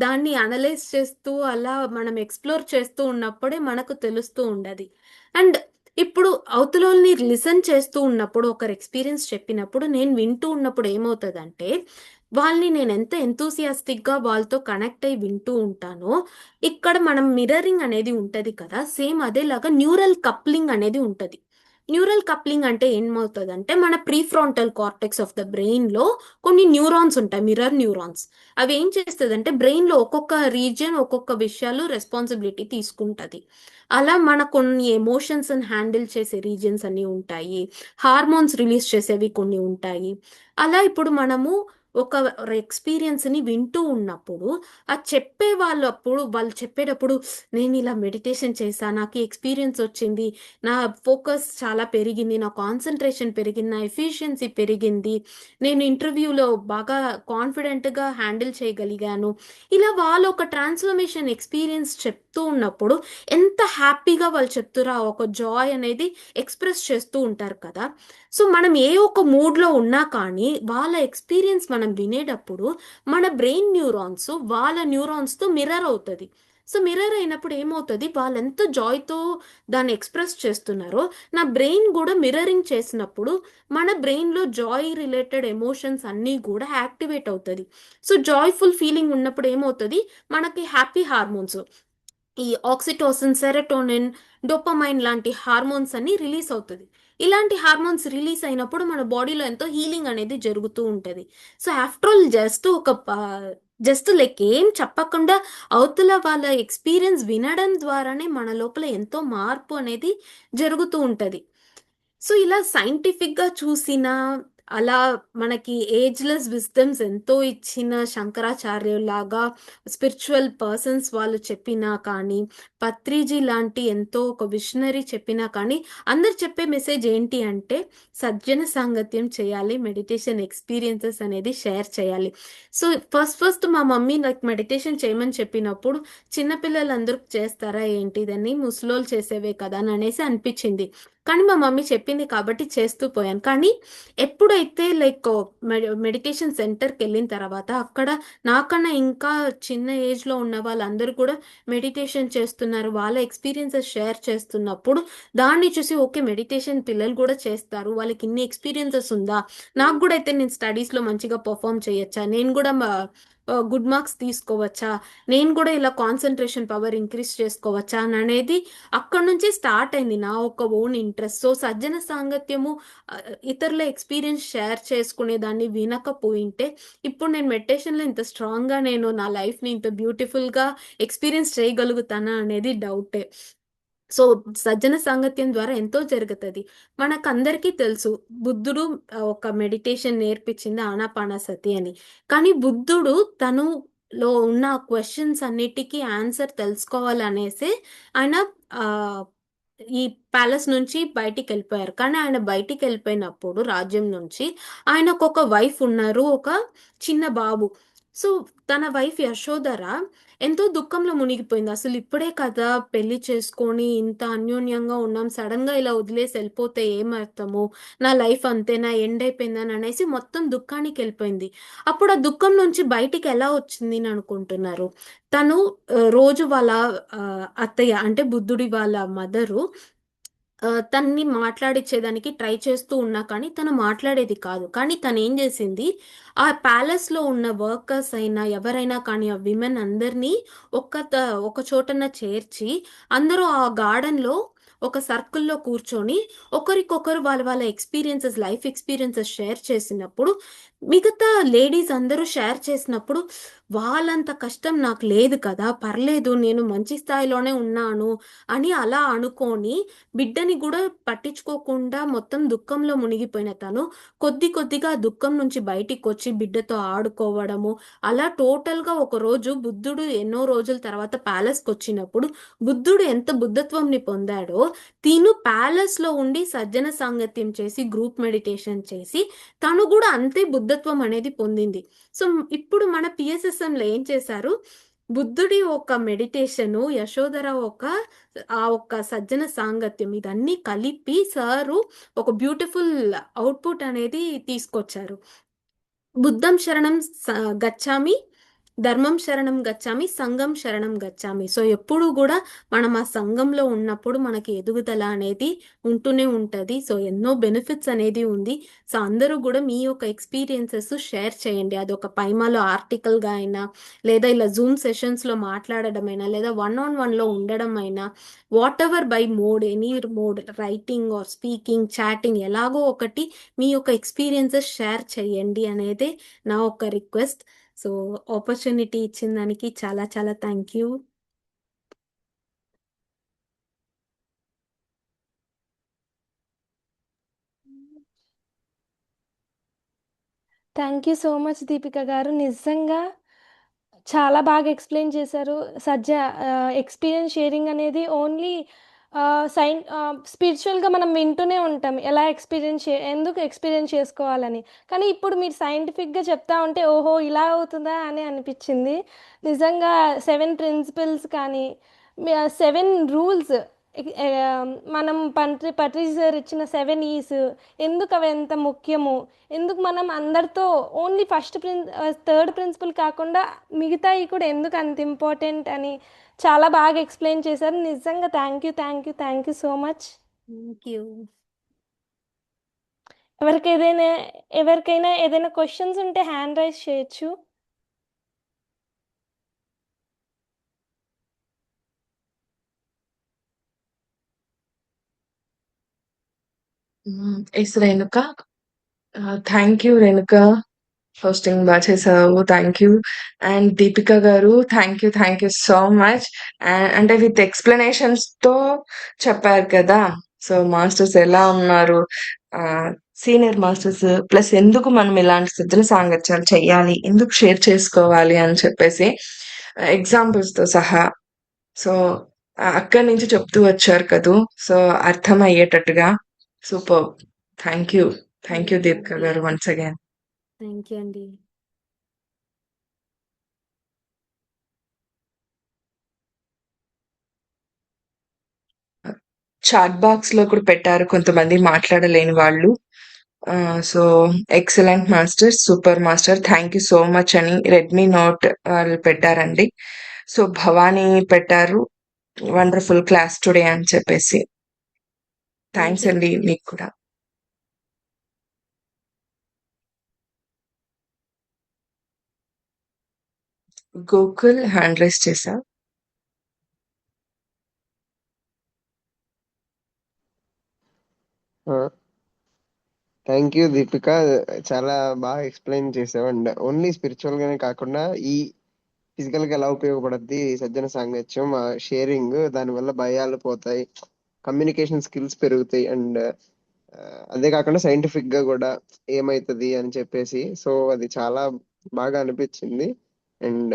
దాన్ని అనలైజ్ చేస్తూ అలా మనం ఎక్స్ప్లోర్ చేస్తూ ఉన్నప్పుడే మనకు తెలుస్తూ ఉండదు. అండ్ ఇప్పుడు అవతలని లిసన్ చేస్తూ ఉన్నప్పుడు, ఒకరు ఎక్స్పీరియన్స్ చెప్పినప్పుడు నేను వింటూ ఉన్నప్పుడు ఏమవుతుందంటే, వాళ్ళని నేను ఎంత ఎంతూసియాస్టిక్గా వాళ్ళతో కనెక్ట్ అయ్యి వింటూ ఉంటానో, ఇక్కడ మనం మిర్రరింగ్ అనేది ఉంటుంది కదా, సేమ్ అదేలాగా న్యూరల్ కప్లింగ్ అనేది ఉంటుంది. న్యూరల్ కప్లింగ్ అంటే ఏమవుతుందంటే, మన ప్రీఫ్రాంటల్ కార్టెక్స్ ఆఫ్ ద బ్రెయిన్లో కొన్ని న్యూరాన్స్ ఉంటాయి, మిర్రర్ న్యూరాన్స్. అవి ఏం చేస్తుందంటే బ్రెయిన్లో ఒక్కొక్క రీజియన్ ఒక్కొక్క విషయాలు రెస్పాన్సిబిలిటీ తీసుకుంటుంది. అలా మన కొన్ని ఎమోషన్స్ని హ్యాండిల్ చేసే రీజియన్స్ అన్నీ ఉంటాయి, హార్మోన్స్ రిలీజ్ చేసేవి కొన్ని ఉంటాయి. అలా ఇప్పుడు మనము ఒక ఎక్స్పీరియన్స్ని వింటూ ఉన్నప్పుడు ఆ చెప్పే వాళ్ళు చెప్పేటప్పుడు, నేను ఇలా మెడిటేషన్ చేశాను, నాకు ఎక్స్పీరియన్స్ వచ్చింది, నా ఫోకస్ చాలా పెరిగింది, నా కాన్సన్ట్రేషన్ పెరిగింది, నా ఎఫిషియన్సీ పెరిగింది, నేను ఇంటర్వ్యూలో బాగా కాన్ఫిడెంట్గా హ్యాండిల్ చేయగలిగాను, ఇలా వాళ్ళు ఒక ట్రాన్స్ఫర్మేషన్ ఎక్స్పీరియన్స్ చెప్తూ ఉన్నప్పుడు ఎంత హ్యాపీగా వాళ్ళు చెప్తురా, ఒక జాయ్ అనేది ఎక్స్ప్రెస్ చేస్తూ ఉంటారు కదా. సో మనం ఏ ఒక మూడ్లో ఉన్నా కానీ వాళ్ళ ఎక్స్పీరియన్స్ మనం వినేటప్పుడు మన బ్రెయిన్ న్యూరాన్స్ వాళ్ళ న్యూరాన్స్తో మిర్రర్ అవుతుంది. సో మిర్రర్ అయినప్పుడు ఏమవుతుంది, వాళ్ళు ఎంత జాయ్తో దాన్ని ఎక్స్ప్రెస్ చేస్తున్నారో నా బ్రెయిన్ కూడా మిర్రరింగ్ చేసినప్పుడు మన బ్రెయిన్లో జాయ్ రిలేటెడ్ ఎమోషన్స్ అన్నీ కూడా యాక్టివేట్ అవుతుంది. సో జాయ్ఫుల్ ఫీలింగ్ ఉన్నప్పుడు ఏమవుతుంది, మనకి హ్యాపీ హార్మోన్స్, ఈ ఆక్సిటోసిన్, సెరటోనిన్, డోపమైన్ లాంటి హార్మోన్స్ అన్ని రిలీజ్ అవుతుంది. ఇలాంటి హార్మోన్స్ రిలీజ్ అయినప్పుడు మన బాడీలో ఎంతో హీలింగ్ అనేది జరుగుతూ ఉంటుంది. So after all just like ఏం చెప్పకుండా అవతల వాళ్ళ ఎక్స్పీరియన్స్ వినడం ద్వారానే మన లోపల ఎంతో మార్పు అనేది జరుగుతూ ఉంటుంది. సో ఇలా సైంటిఫిక్గా చూసిన అలా మనకి ఏజ్‌లెస్ విజ్డమ్స్ ఎంతో ఇచ్చిన శంకరాచార్యుల్లాగా స్పిరిచ్యువల్ పర్సన్స్ వాళ్ళు చెప్పినా కానీ, పత్రిజీ లాంటి ఎంతో ఒక విషనరీ చెప్పినా కానీ, అందరూ చెప్పే మెసేజ్ ఏంటి అంటే, సజ్జన సాంగత్యం చేయాలి, మెడిటేషన్ ఎక్స్‌పీరియన్సెస్ అనేది షేర్ చేయాలి. సో, ఫస్ట్ మా మమ్మీ నాకు మెడిటేషన్ చేయమని చెప్పినప్పుడు, చిన్న పిల్లలందరూ చేస్తారా ఏంటి ఇదని, ముసలోళ్ళు చేసేవే కదా అని అనేసి అనిపిచ్చింది. కానీ మా మమ్మీ చెప్పింది కాబట్టి చేస్తూ పోయాను. కానీ ఎప్పుడైతే లైక్ మెడిటేషన్ సెంటర్‌కెళ్ళిన తర్వాత అక్కడ నాకన్నా ఇంకా చిన్న ఏజ్‌లో ఉన్న వాళ్ళందరూ కూడా మెడిటేషన్ చేస్తున్నారు. వాళ్ళ ఎక్స్‌పీరియన్సెస్ షేర్ చేస్తున్నప్పుడు దాన్ని చూసి ఓకే. మెడిటేషన్ పిల్లలు కూడా చేస్తారు. వాళ్ళకి ఇన్ని ఎక్స్‌పీరియన్సెస్ ఉందా? నాకు గూడా అయితే నేను స్టడీస్‌లో మంచిగా పెర్ఫార్మ్ చేయొచ్చా? నేను గూడా గుడ్ మార్క్స్ తీసుకోవచ్చా? నేను గూడా ఇలా కాన్సంట్రేషన్ పవర్ ఇంక్రీజ్ చేసుకోవచ్చా? అననేది అక్కడి నుంచి స్టార్ట్ అయింది నా ఒక ఓన్ ఇంట్రెస్ట్. సో, సజ్జన సాంగత్యము ఇతరుల ఎక్స్‌పీరియన్స్ షేర్ చేసుకునేదాన్ని వినకపోయుంటే, ఇప్పుడు నేను మెడిటేషన్‌లో ఇంత స్ట్రాంగ్‌గా నేను నా లైఫ్‌ని ఇంత బ్యూటిఫుల్‌గా ఎక్స్‌పీరియన్స్ చేయగలుగుతానా అనేది డౌటే. సో, సజ్జన సాంగత్యం ద్వారా ఎంతో జరుగుతది. మనకందరికీ తెలుసు బుద్ధుడు ఒక మెడిటేషన్ నేర్పించింది ఆనాపానసతి అని. కానీ బుద్ధుడు తనులో ఉన్న క్వెషన్స్ అన్నిటికి ఆన్సర్ తెలుసుకోవాలనేసే ఆయన ఆహ్, ఈ ప్యాలెస్ నుంచి బయటికెళ్ళిపోయారు. కానీ ఆయన బయటికెళ్ళిపోయినప్పుడు రాజ్యం నుంచి ఆయనకొక వైఫ్ ఉన్నారు. ఒక చిన్న బాబు. సో, తన వైఫ్ యశోధర ఎంతో దుఃఖంలో మునిగిపోయింది. అసలిప్పుడే కదా పెళ్లి చేసుకొని ఇంత అన్యోన్యంగా ఉన్నాం. సడెన్‌గా ఇలా వదిలేసి ఎళ్ళిపోతే ఏమర్థము? నా లైఫ్ అంతేనా? ఎండ్ అయిపోయిందని అనేసి మొత్తం దుఃఖానికెళ్ళిపోయింది. అప్పుడు ఆ దుఃఖం నుంచి బయటికెలా వచ్చింది అనుకుంటున్నారు? తను రోజు వాళ్ళ అత్తయ్య అంటే బుద్ధుడి వాళ్ళ మదరు తనని మాట్లాడిచ్చేదానికి ట్రై చేస్తూ ఉన్నా కానీ, తను మాట్లాడేది కాదు. కానీ తనేం జేసింది, ఆ ప్యాలెస్‌లో ఉన్న వర్కర్స్ అయినా, ఎవరైనా కానీ ఆ విమెన్ అందరినీ ఒక చోటన చేర్చి, అందరూ ఆ గార్డెన్‌లో ఒక సర్కిల్‌లో కూర్చొని, ఒకరికొకరు వాళ్ళ వాళ్ళ ఎక్స్‌పీరియన్సెస్, లైఫ్ ఎక్స్‌పీరియన్సెస్ షేర్ చేసినప్పుడు, మిగతా లేడీస్ అందరూ షేర్ చేసినప్పుడు, వాళ్ళంత కష్టం నాకు లేదు కదా! పర్లేదు నేను మంచి స్థాయిలోనే ఉన్నాను అని అలా అనుకోని బిడ్డని గూడా పట్టించుకోకుండా మొత్తం దుఃఖంలో మునిగిపోయిన తను, కొద్ది కొద్దిగా ఆ దుఃఖం నుంచి బయటికొచ్చి బిడ్డతో ఆడుకోవడము, అలా టోటల్‌గా ఒకరోజు బుద్ధుడు ఎన్నో రోజుల తర్వాత ప్యాలెస్‌కొచ్చినప్పుడు, బుద్ధుడు ఎంత బుద్ధత్వంని పొందాడో, తిను ప్యాలెస్‌లో ఉండి సజ్జన సాంగత్యం చేసి, గ్రూప్ మెడిటేషన్ చేసి, తను గూడా అంతే బుద్ధత్వం అనేది పొందింది. సో, ఇప్పుడు మన పిఎస్ఎస్ఎంలో ఏం చేశారు, బుద్ధుడి ఒక మెడిటేషను, యశోధర ఆ ఒక్క సజ్జన సాంగత్యం ఇదన్నీ కలిపి సారు ఒక బ్యూటిఫుల్ ఔట్‌పుట్ అనేది తీసుకొచ్చారు. బుద్ధం శరణం గచ్చామి, ధర్మం శరణం గచ్చామి, సంఘం శరణం గచ్చామి. సో, ఎప్పుడూ గూడా మనం ఆ సంఘంలో ఉన్నప్పుడు మనకి ఎదుగుదల అనేది ఉంటూనే ఉంటది. సో, ఎన్నో బెనిఫిట్స్ అనేది ఉంది. సో, అందరూ గూడా మీ యొక్క ఎక్స్‌పీరియన్సెస్ షేర్ చేయండి. అదొక పైమాలో ఆర్టికల్‌గా అయినా, లేదా ఇలా జూమ్ సెషన్స్‌లో మాట్లాడడమైనా, లేదా వన్ ఆన్ వన్‌లో ఉండడం అయినా, whatever by mode, any mode writing or speaking, chatting ఎలాగో ఒకటి మీ యొక్క ఎక్స్‌పీరియన్సెస్ షేర్ చేయండి అనేదే నా ఒక రిక్వెస్ట్. సో, ఆపర్చునిటీ ఇచ్చిన దానికి చాలా చాలా thank you. Thank you so much Deepika గారు. నిజంగా చాలా బాగా ఎక్స్‌ప్లెయిన్ చేశారు. ఎక్స్‌పీరియన్స్ షేరింగ్ అనేది ఓన్లీ స్పిరిచువల్‌గా మనం వింటూనే ఉంటాం. ఎందుకు ఎక్స్‌పీరియన్స్ చేసుకోవాలని. కానీ ఇప్పుడు మీరు సైంటిఫిక్‌గా చెప్తా ఉంటే, ఓహో! ఇలా అవుతుందా అని అనిపిచ్చింది. నిజంగా 7 ప్రిన్సిపల్స్ కానీ, 7 రూల్స్ మనం పట్రిజీ సార్ ఇచ్చిన 7 ఈస్ ఎందుకు అవి ఎంత ముఖ్యము, ఎందుకు మనం అందరితో ఓన్లీ థర్డ్ ప్రిన్సిపల్ కాకుండా మిగతాయి కూడా ఎందుకు అంత ఇంపార్టెంట్ అని చాలా బాగా ఎక్స్ప్లెయిన్ చేశారు. నిజంగా thank you so much. Thank you. ఎవరికైనా ఏదైనా క్వశ్చన్స్ ఉంటే హ్యాండ్ రైజ్ చేయొచ్చు. Yes Renuka. Thank you Renuka. Hosting బా చేసావు. Thank you. And Deepika garu thank you so much. అంటే విత్ ఎక్స్‌ప్లనేషన్స్‌తో చెప్పారు కదా! సో, మాస్టర్స్ ఎలా ఉన్నారు? సీనియర్ మాస్టర్స్ ప్లస్ ఎందుకు మనం ఇలాంటి సజ్జన సాంగత్యాలు చెయ్యాలి, ఎందుకు షేర్ చేసుకోవాలి అని చెప్పేసి ఎగ్జాంపుల్స్‌తో సహా సో, అక్కడి నుంచి చెప్తూ వచ్చారు కదూ! సో, అర్థమయ్యేటట్టుగా superb! Thank you. Thank you thank you Deepika అండి. గారు వన్స్ అగైన్. థ్యాంక్ యూ అండి. చాట్ బాక్స్‌లో కూడా పెట్టారు కొంతమంది మాట్లాడలేని వాళ్ళు. So, excellent master, super master. Thank you so much అని రెడ్‌మీ నోట్ వాళ్ళు పెట్టారండి. సో, భవానీ పెట్టారు. వండర్‌ఫుల్ క్లాస్ టుడే అని చెప్పేసి. థ్యాంక్ థాంక్స్ యూ అండి అండి. మీకు కూడా. గోకుల్ హ్యాండ్ రైజ్ చేశా. థ్యాంక్ యూ దీపిక, చాలా బాగా ఎక్స్ప్లెయిన్ చేసావు. అండ్ ఓన్లీ స్పిరిచువల్ గానే కాకుండా ఈ ఫిజికల్ గా ఎలా ఉపయోగపడుద్ది ఈ సజ్జన సాంగత్యం, షేరింగ్, దానివల్ల భయాలు పోతాయి, కమ్యూనికేషన్ స్కిల్స్ పెరుగుతాయి, అండ్ అదే కాకుండా సైంటిఫిక్ గా కూడా ఏమైతుంది అని చెప్పేసి. సో అది చాలా బాగా అనిపించింది. అండ్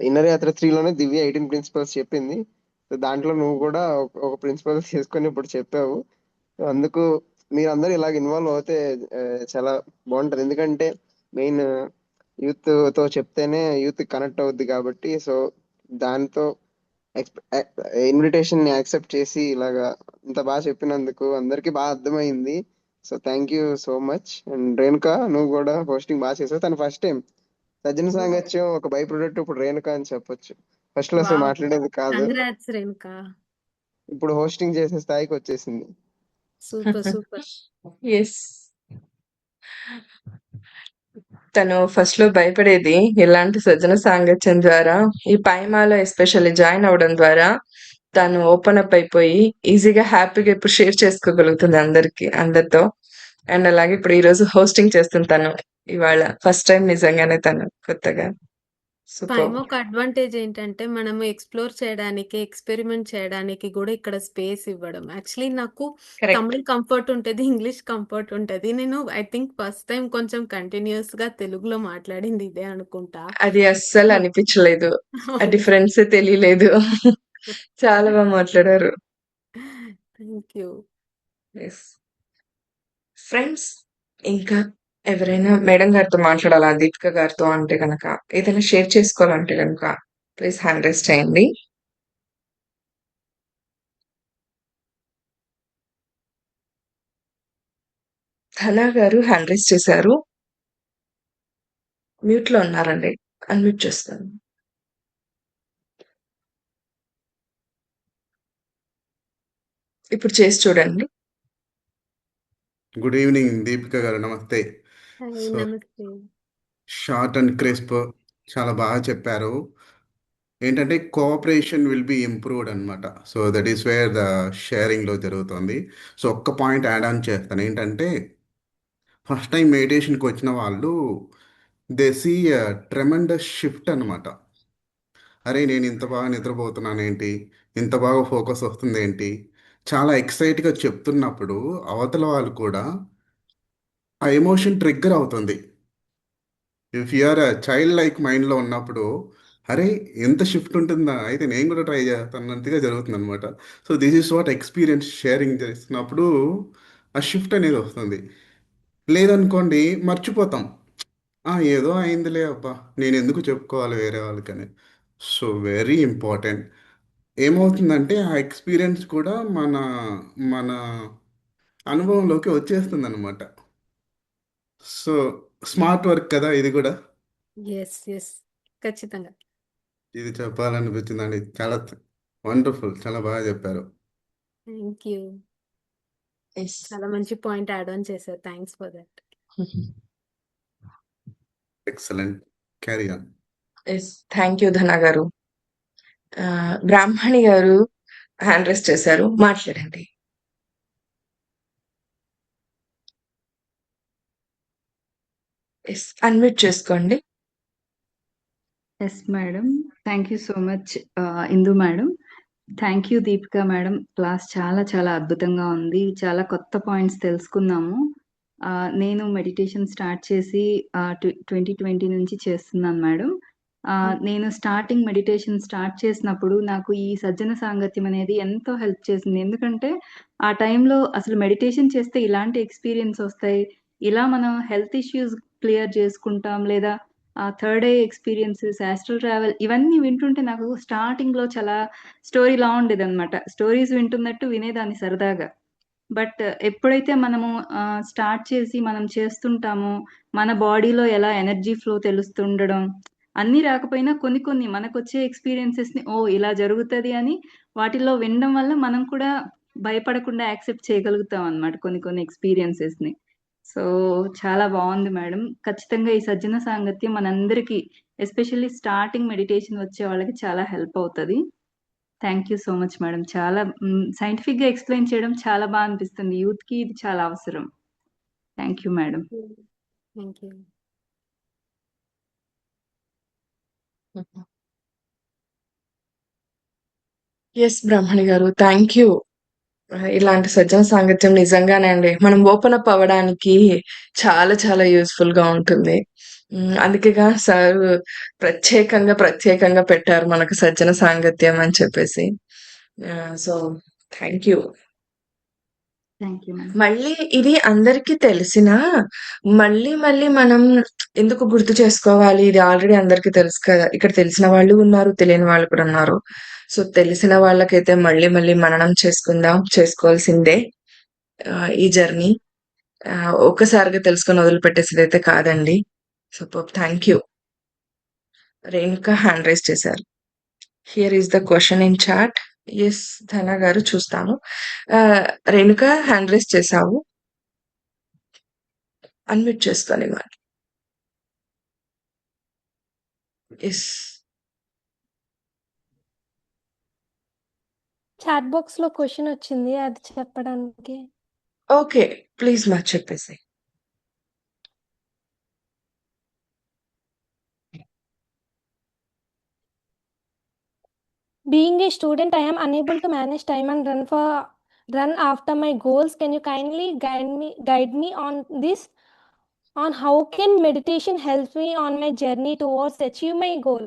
ఇన్నర్ యాత్ర 3లోనే దివ్య 18 ప్రిన్సిపల్స్ చెప్పింది. సో దాంట్లో నువ్వు కూడా ఒక ప్రిన్సిపల్ తీసుకొని ఇప్పుడు చెప్పావు. సో అందుకు మీరందరూ ఇలాగ ఇన్వాల్వ్ అవుతే ఆ, చాలా బాగుంటది. ఎందుకంటే మెయిన్ యూత్ తో చెప్తేనే యూత్ కనెక్ట్ అవుద్ది కాబట్టి. సో దాంతో ఇన్విటేషన్ ని యాక్సెప్ట్ చేసి ఇలాగా ఇంత బాగా చెప్పినందుకు అందరికీ బాగా అర్థమైంది. So thank you so much. And Renuka, నువ్వు కూడా హోస్టింగ్ బాగా చేసావు. తన ఫస్ట్ టైం సజ్జన సాంగత్యం ఒక బై ప్రొడక్ట్ ఇప్పుడు రేణుక అని చెప్పొచ్చు. ఫస్ట్ లో అసలు వావ్! మాట్లాడేది కాదు, కంగ్రాట్స్ రేణుక. ఇప్పుడు హోస్టింగ్ చేసే స్థాయికి వచ్చేసింది. Super super. యెస్. తను ఫస్ట్‌లో భయపడేది. ఇలాంటి సజ్జన సాంగత్యం ద్వారా, ఈ పైమాలో ఎస్పెషల్లీ జాయిన్ అవ్వడం ద్వారా తను ఓపెన్ అప్ అయిపోయి ఈజీగా, హ్యాపీగా ఇప్పుడు షేర్ చేసుకోగలుగుతుంది అందరితో. అండ్ అలాగే ఇప్పుడు ఈరోజు హోస్టింగ్ చేస్తుంది తను. ఇవాళ ఫస్ట్ టైం నిజంగానే తను కొత్తగా. సూపర్బ్! పైమ ఒక అడ్వాంటేజ్ ఏంటంటే మనము ఎక్స్‌ప్లోర్ చేయడానికి, ఎక్స్‌పెరిమెంట్ చేయడానికి గూడా ఇక్కడ స్పేస్ ఇవ్వడం. యాక్చువల్లీ నాకు కరెక్ట్. తమిళ్ కంఫర్ట్ ఉంటది. ఇంగ్లీష్ కంఫర్ట్ ఉంటది. నేను ఐ థింక్ ఫస్ట్ టైమ్ కొంచెం కంటిన్యూయస్‌గా తెలుగులో మాట్లాడింది ఇదే అనుకుంటా. అది అస్సలు సో అనిపించలేదు. ఆ అవును. డిఫరెన్సే తెలియలేదు. చాలా బాగా మాట్లాడారు. Thank you. యెస్. ఫ్రెండ్స్, ఇంకా ఎవరైనా మేడం గారితో మాట్లాడాలా? దీపిక గారితో అంటే గనక, ఏదైనా షేర్ చేసుకోవాలంటే గనక ప్లీజ్ హ్యాండ్ రైజ్ చేయండి. ధనా గారు హ్యాండ్ రైజ్ చేశారు. మ్యూట్‌లో ఉన్నారండి. అన్‌మ్యూట్ చేస్తాను. ఇప్పుడు చేసి చూడండి. గుడ్ ఈవినింగ్ దీపిక గారు, నమస్తే. హాయ్. సో నమస్తే. షార్ట్ అండ్ క్రిస్ప్ చాలా బాగా చెప్పారు. ఏంటంటే కోఆపరేషన్ విల్ బి ఇంప్రూవ్డ్ అనమాట. So that is where the షేరింగ్లో జరుగుతుంది. సో ఒక్క పాయింట్ యాడ్ ఆన్ చేస్తాను. ఏంటంటే ఫస్ట్ టైం మెడిటేషన్కి వచ్చిన వాళ్ళు దే సీ ట్రెమెండస్ షిఫ్ట్ అనమాట. అరే నేను ఇంత బాగా నిద్రపోతున్నాను ఏంటి, ఇంత బాగా ఫోకస్ వస్తుంది ఏంటి, చాలా ఎక్సైట్గా చెప్తున్నప్పుడు అవతల వాళ్ళు కూడా ఆ ఎమోషన్ ట్రిగ్గర్ అవుతుంది. ఇఫ్ యూఆర్ చైల్డ్ లైక్ మైండ్లో ఉన్నప్పుడు అరే ఎంత షిఫ్ట్ ఉంటుందా, అయితే నేను కూడా ట్రై చేస్తాను అన్నట్టుగా జరుగుతుంది అనమాట. So this is what experience sharing చేస్తున్నప్పుడు ఆ షిఫ్ట్ అనేది వస్తుంది. లేదనుకోండి మర్చిపోతాం. ఏదో అయిందిలే అబ్బా, నేను ఎందుకు చెప్పుకోవాలి వేరే వాళ్ళకని. So very important. ఏమవుతుందంటే ఆ ఎక్స్పీరియన్స్ కూడా మన మన అనుభవంలోకి వచ్చేస్తుంది అనమాట. సో స్మార్ట్ వర్క్ కదా ఇది కూడా. యెస్. యెస్. ఖచ్చితంగా. ఇది చెప్పాలనిపించిందండి. చాలా వండర్ఫుల్, చాలా బాగా చెప్పారు. Thank you. యెస్. చాలా మంచి పాయింట్ యాడ్ ఆన్ చేశారు. Thanks for that. Excellent, carry on. Yes. Thank you Dhana garu. Brahmani garu hand raise చేశారు. మాట్లాడండి. యెస్. అన్‌మ్యూట్ చేసుకోండి. Yes madam. Thank you so much Indu madam. Thank you Deepika madam. Class చాలా చాలా అద్భుతంగా ఉంది. చాలా కొత్త పాయింట్స్ తెలుసుకున్నాము. నేను మెడిటేషన్ స్టార్ట్ చేసి 2020 నుంచి చేస్తున్నాను మేడం. నేను స్టార్టింగ్ మెడిటేషన్ స్టార్ట్ చేసినప్పుడు నాకు ఈ సజ్జన సాంగత్యం అనేది ఎంతో హెల్ప్ చేసింది. ఎందుకంటే ఆ టైంలో అసలు మెడిటేషన్ చేస్తే ఇలాంటి ఎక్స్పీరియన్స్ వస్తాయి. ఇలా మనం హెల్త్ ఇష్యూస్ క్లియర్ చేసుకుంటాం, లేదా third I experiences, astral travel ఇవన్నీ వింటుంటే నాకు స్టార్టింగ్‌లో చాలా స్టోరీలా ఉండేదనమాట. స్టోరీస్ వింటున్నట్టు వినేదాన్ని సరదాగా. బట్ ఎప్పుడైతే మనము స్టార్ట్ చేసి మనం చేస్తుంటామో, మన బాడీలో ఎలా ఎనర్జీ ఫ్లో తెలుస్తుండడం, అన్నీ రాకపోయినా కొన్ని కొన్ని మనకొచ్చే ఎక్స్‌పీరియన్సెస్‌ని ఓహ్! ఇలా జరుగుతది అని వాటిల్లో వినడం వల్ల మనం కూడా భయపడకుండా యాక్సెప్ట్ చేయగలుగుతాం అన్నమాట కొన్ని కొన్ని ఎక్స్‌పీరియన్సెస్‌ని. సో, చాలా బావుంది మేడం. ఖచ్చితంగా ఈ సజ్జన సాంగత్యం మనందరికీ ఎస్పెషల్లీ స్టార్టింగ్ మెడిటేషన్ వచ్చే వాళ్ళకి చాలా హెల్ప్ అవుతది. Thank you so much madam. చాలా సైంటిఫిక్‌గా ఎక్స్‌ప్లెయిన్ చేయడం చాలా బా అనిపిస్తుంది. యూత్‌కి ఇది చాలా అవసరం. Thank you madam. Thank you. Yes Brahmani garu. Thank you. ఇలాంటి సజ్జన సాంగత్యం నిజంగానే అండి. మనం ఓపెన్ అప్ అవ్వడానికి చాలా చాలా యూజ్‌ఫుల్‌గా ఉంటుంది. అందుకేగా సారు ప్రత్యేకంగా పెట్టారు మనకు సజ్జన సాంగత్యం అని చెప్పేసి. So, thank you. Thank you madam. మళ్ళీ ఇది అందరికీ తెలిసినా, మళ్ళీ మనం ఎందుకు గుర్తు చేసుకోవాలి? ఇది ఆల్రెడీ అందరికీ తెలుసు కదా! ఇక్కడ తెలిసిన వాళ్ళు ఉన్నారు, తెలియని వాళ్ళు కూడా ఉన్నారు. సో, తెలిసిన వాళ్ళకైతే మళ్ళీ మననం చేసుకోవాల్సిందే ఈ జర్నీ. ఒక్కసారిగా తెలుసుకొని వదిలిపెట్టేసేదైతే కాదండి. Superb! Thank you. Renuka hand raise చేశారు. Here is the question in chat. Yes Dhana garu చూస్తాను. రేణుక హ్యాండ్ రైజ్ చేశావు. అన్మ్యూట్ చేసుకొని మరి. యెస్. చాట్ బాక్స్‌లో క్వెషన్ వచ్చింది. అది చెప్పడానికి. ఓకే. ప్లీజ్ చెప్పేసేయి. Being a student, I am unable to manage time and run after my goals. Can you kindly guide me on this? On how can meditation help me on my journey towards achieve my goal?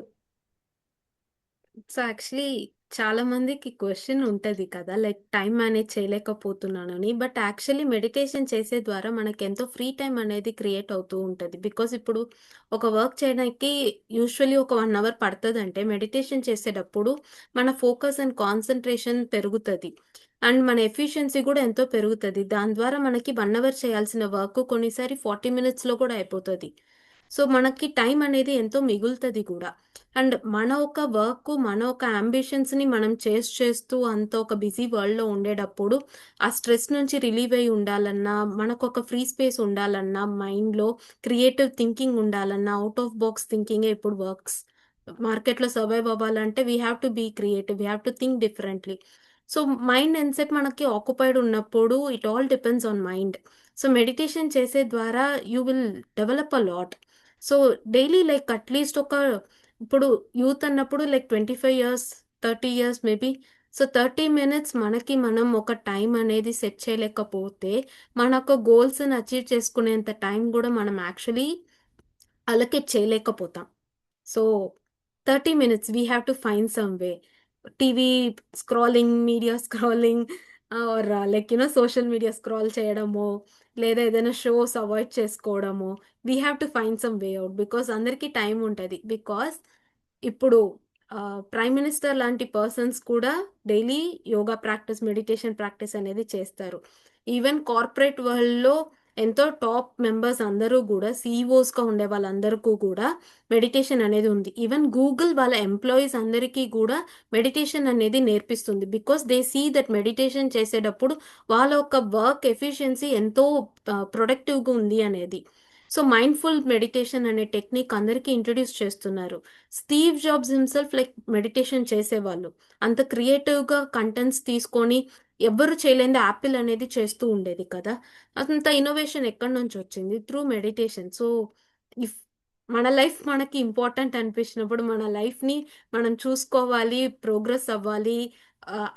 So actually చాలా మందికి క్వెషన్ ఉంటది కదా! లైక్ టైమ్ మేనేజ్ చేయలేకపోతున్నానని. బట్ యాక్చువల్లీ మెడిటేషన్ చేసే ద్వారా మనకెంతో ఫ్రీ టైమ్ అనేది క్రియేట్ అవుతూ ఉంటది. బికాజ్ ఇప్పుడు ఒక వర్క్ చేయడానికి యూజువల్లీ ఒక 1 అవర్ పడతదంటే మెడిటేషన్ చేసేటప్పుడు మన ఫోకస్ అండ్ కాన్సంట్రేషన్ పెరుగుతది. అండ్ మన ఎఫిషియన్సీ కూడా ఎంతో పెరుగుతది. దాని ద్వారా మనకి 1 అవర్ చేయాల్సిన వర్క్ కొన్నిసారి 40 మినిట్స్‌లో కూడా అయిపోతది. సో మనకి టైం అనేది ఎంతో మిగులుతది కూడా. అండ్ మన ఒక వర్క్, మన ఒక అంబిషన్స్‌ని మనం చేస్తూ అంత ఒక బిజీ వరల్డ్‌లో ఉండేటప్పుడు, ఆ స్ట్రెస్ నుంచి రిలీవ్ అయ్యి ఉండాలన్నా, మనకొక ఫ్రీ స్పేస్ ఉండాలన్నా, మైండ్‌లో క్రియేటివ్ థింకింగ్ ఉండాలన్నా, ఔట్ ఆఫ్ బాక్స్ థింకింగే ఇప్పుడు వర్క్స్. మార్కెట్‌లో సర్వైవ్ అవ్వాలంటే we have to be creative. We have to think differently. So mind ఎంతసేపు మనకి ఆక్యుపైడ్ ఉన్నప్పుడు it all depends on mind. So meditation చేసే ద్వారా you will develop a lot. So daily like at least ఇప్పుడు యూత్ అన్నప్పుడు like 25 years, 30 years maybe. So 30 minutes మనకి మనం ఒక టైం అనేది సెట్ చేయలేకపోతే, మన యొక్క గోల్స్‌ని అచీవ్ చేసుకునేంత టైం గూడా మనం యాక్చువల్లీ అలొకేట్ చేయలేకపోతాం. So 30 minutes we have to find some way. TV scrolling, media scrolling or like social media scroll చేయడమో, లేదా ఏదైనా షోస్ అవాయిడ్ చేసుకోవడమో, we have to find some way out. Because అందరికీ టైం ఉంటది. బికాజ్ ఇప్పుడు ప్రైమ్ మినిస్టర్ లాంటి పర్సన్స్ కూడా daily yoga practice, meditation practice అనేది చేస్తారు. ఈవెన్ కార్పొరేట్ వరల్డ్‌లో ఎంతో టాప్ మెంబర్స్ అందరూ గూడా సీఈఓస్‌గా ఉండే వాళ్ళందరికీ కూడా మెడిటేషన్ అనేది ఉంది. ఈవెన్ గూగుల్ వాళ్ళ ఎంప్లాయీస్ అందరికీ కూడా మెడిటేషన్ అనేది నేర్పిస్తుంది. Because they see that meditation చేసేటప్పుడు వాళ్ళ యొక్క వర్క్ ఎఫిషియన్సీ ఎంతో ప్రొడక్టివ్‌గా ఉంది అనేది. సో మైండ్‌ఫుల్ మెడిటేషన్ అనే టెక్నిక్ అందరికీ ఇంట్రొడ్యూస్ చేస్తున్నారు. Steve Jobs himself like meditation చేసేవాళ్ళు. అంత క్రియేటివ్‌గా కంటెంట్స్ తీసుకొని ఎవ్వరు చేయలేనిది యాపిల్ అనేది చేస్తూ ఉండేది కదా! అంత ఇన్నోవేషన్ ఎక్కడి నుంచొచ్చింది? Through meditation. సో ఇఫ్ మన లైఫ్ మనకి ఇంపార్టెంట్ అనిపించినప్పుడు మన లైఫ్‌ని మనం చూసుకోవాలి, ప్రోగ్రెస్ అవ్వాలి,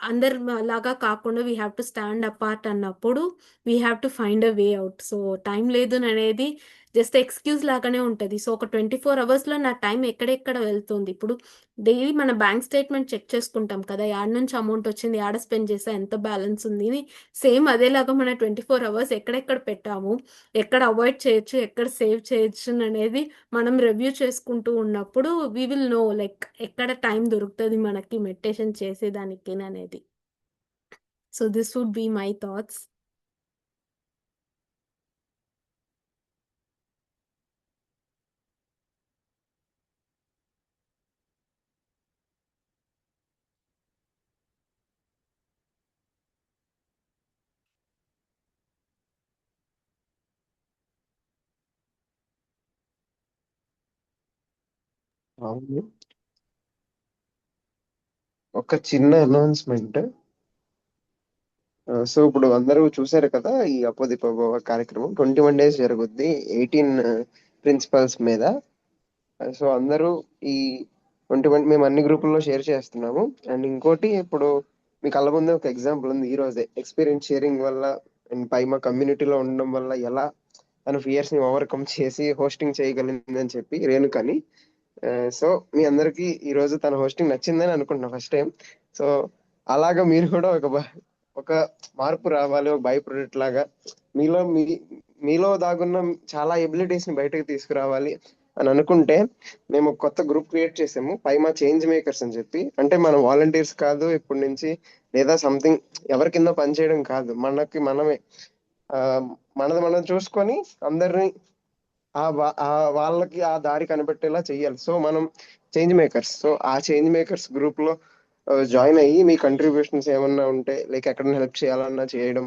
అందరు లాగా కాకుండా we have to stand apart అన్నప్పుడు we have to find a way out. So time లేదు అనేది జస్ట్ ఎక్స్క్యూజ్ లాగానే ఉంటుంది. సో ఒక 24 అవర్స్లో నా టైం ఎక్కడెక్కడ వెళ్తుంది. ఇప్పుడు డైలీ మన బ్యాంక్ స్టేట్మెంట్ చెక్ చేసుకుంటాం కదా, యాడ నుంచి అమౌంట్ వచ్చింది, యాడ స్పెండ్ చేసా, ఎంత బ్యాలెన్స్ ఉంది అని. సేమ్ అదేలాగా మన 24 అవర్స్ ఎక్కడెక్కడ పెట్టాము, ఎక్కడ అవాయిడ్ చేయొచ్చు, ఎక్కడ సేవ్ చేయొచ్చు అనేది మనం రివ్యూ చేసుకుంటూ ఉన్నప్పుడు వీ విల్ నో లైక్ ఎక్కడ టైం దొరుకుతుంది మనకి మెడిటేషన్ చేసేదానికి అనేది. So this would be my thoughts. అవును. ఒక చిన్న అనౌన్స్మెంట్. సో ఇప్పుడు అందరూ చూసారు కదా ఈ అపోదిపోబోవ కార్యక్రమం 21 days జరుగుద్ది 18 ప్రిన్సిపల్స్ మీద. సో అందరూ ఈ 21 మేము అన్ని గ్రూపుల్లో షేర్ చేస్తున్నాము. అండ్ ఇంకోటి ఇప్పుడు మీ కళ్ళ ముందే ఒక ఎగ్జాంపుల్ ఉంది ఈ రోజే ఎక్స్పీరియన్స్ షేరింగ్ వల్ల అండ్ పై మా కమ్యూనిటీలో ఉండడం వల్ల ఎలా తన ఫియర్స్ ని ఓవర్కమ్ చేసి హోస్టింగ్ చేయగలిగిందని చెప్పి రేణుకని. సో మీ అందరికి ఈ రోజు తన హోస్టింగ్ నచ్చిందని అనుకుంటున్నా ఫస్ట్ టైం. సో అలాగా మీరు కూడా ఒక మార్పు రావాలి, ఒక బై ప్రొడక్ట్ లాగా మీలో మీలో దాగున్న చాలా ఎబిలిటీస్ ని బయటకు తీసుకురావాలి అని అనుకుంటే మేము ఒక కొత్త గ్రూప్ క్రియేట్ చేసాము, పైమా చేంజ్ మేకర్స్ అని చెప్పి. అంటే మనం వాలంటీర్స్ కాదు ఇప్పటి నుంచి, లేదా సంథింగ్ ఎవరి కింద పనిచేయడం కాదు, మనకి మనమే ఆ మనది మనం చూసుకొని అందరినీ వాళ్ళకి ఆ దారి కనిపెట్టేలా చెయ్యాలి. సో మనం చేంజ్ మేకర్స్. సో ఆ చేంజ్ మేకర్స్ గ్రూప్ లో జాయిన్ అయ్యి మీ కంట్రిబ్యూషన్స్ ఏమన్నా ఉంటే లైక్ ఎక్కడైనా హెల్ప్ చేయాలన్నా చేయడం,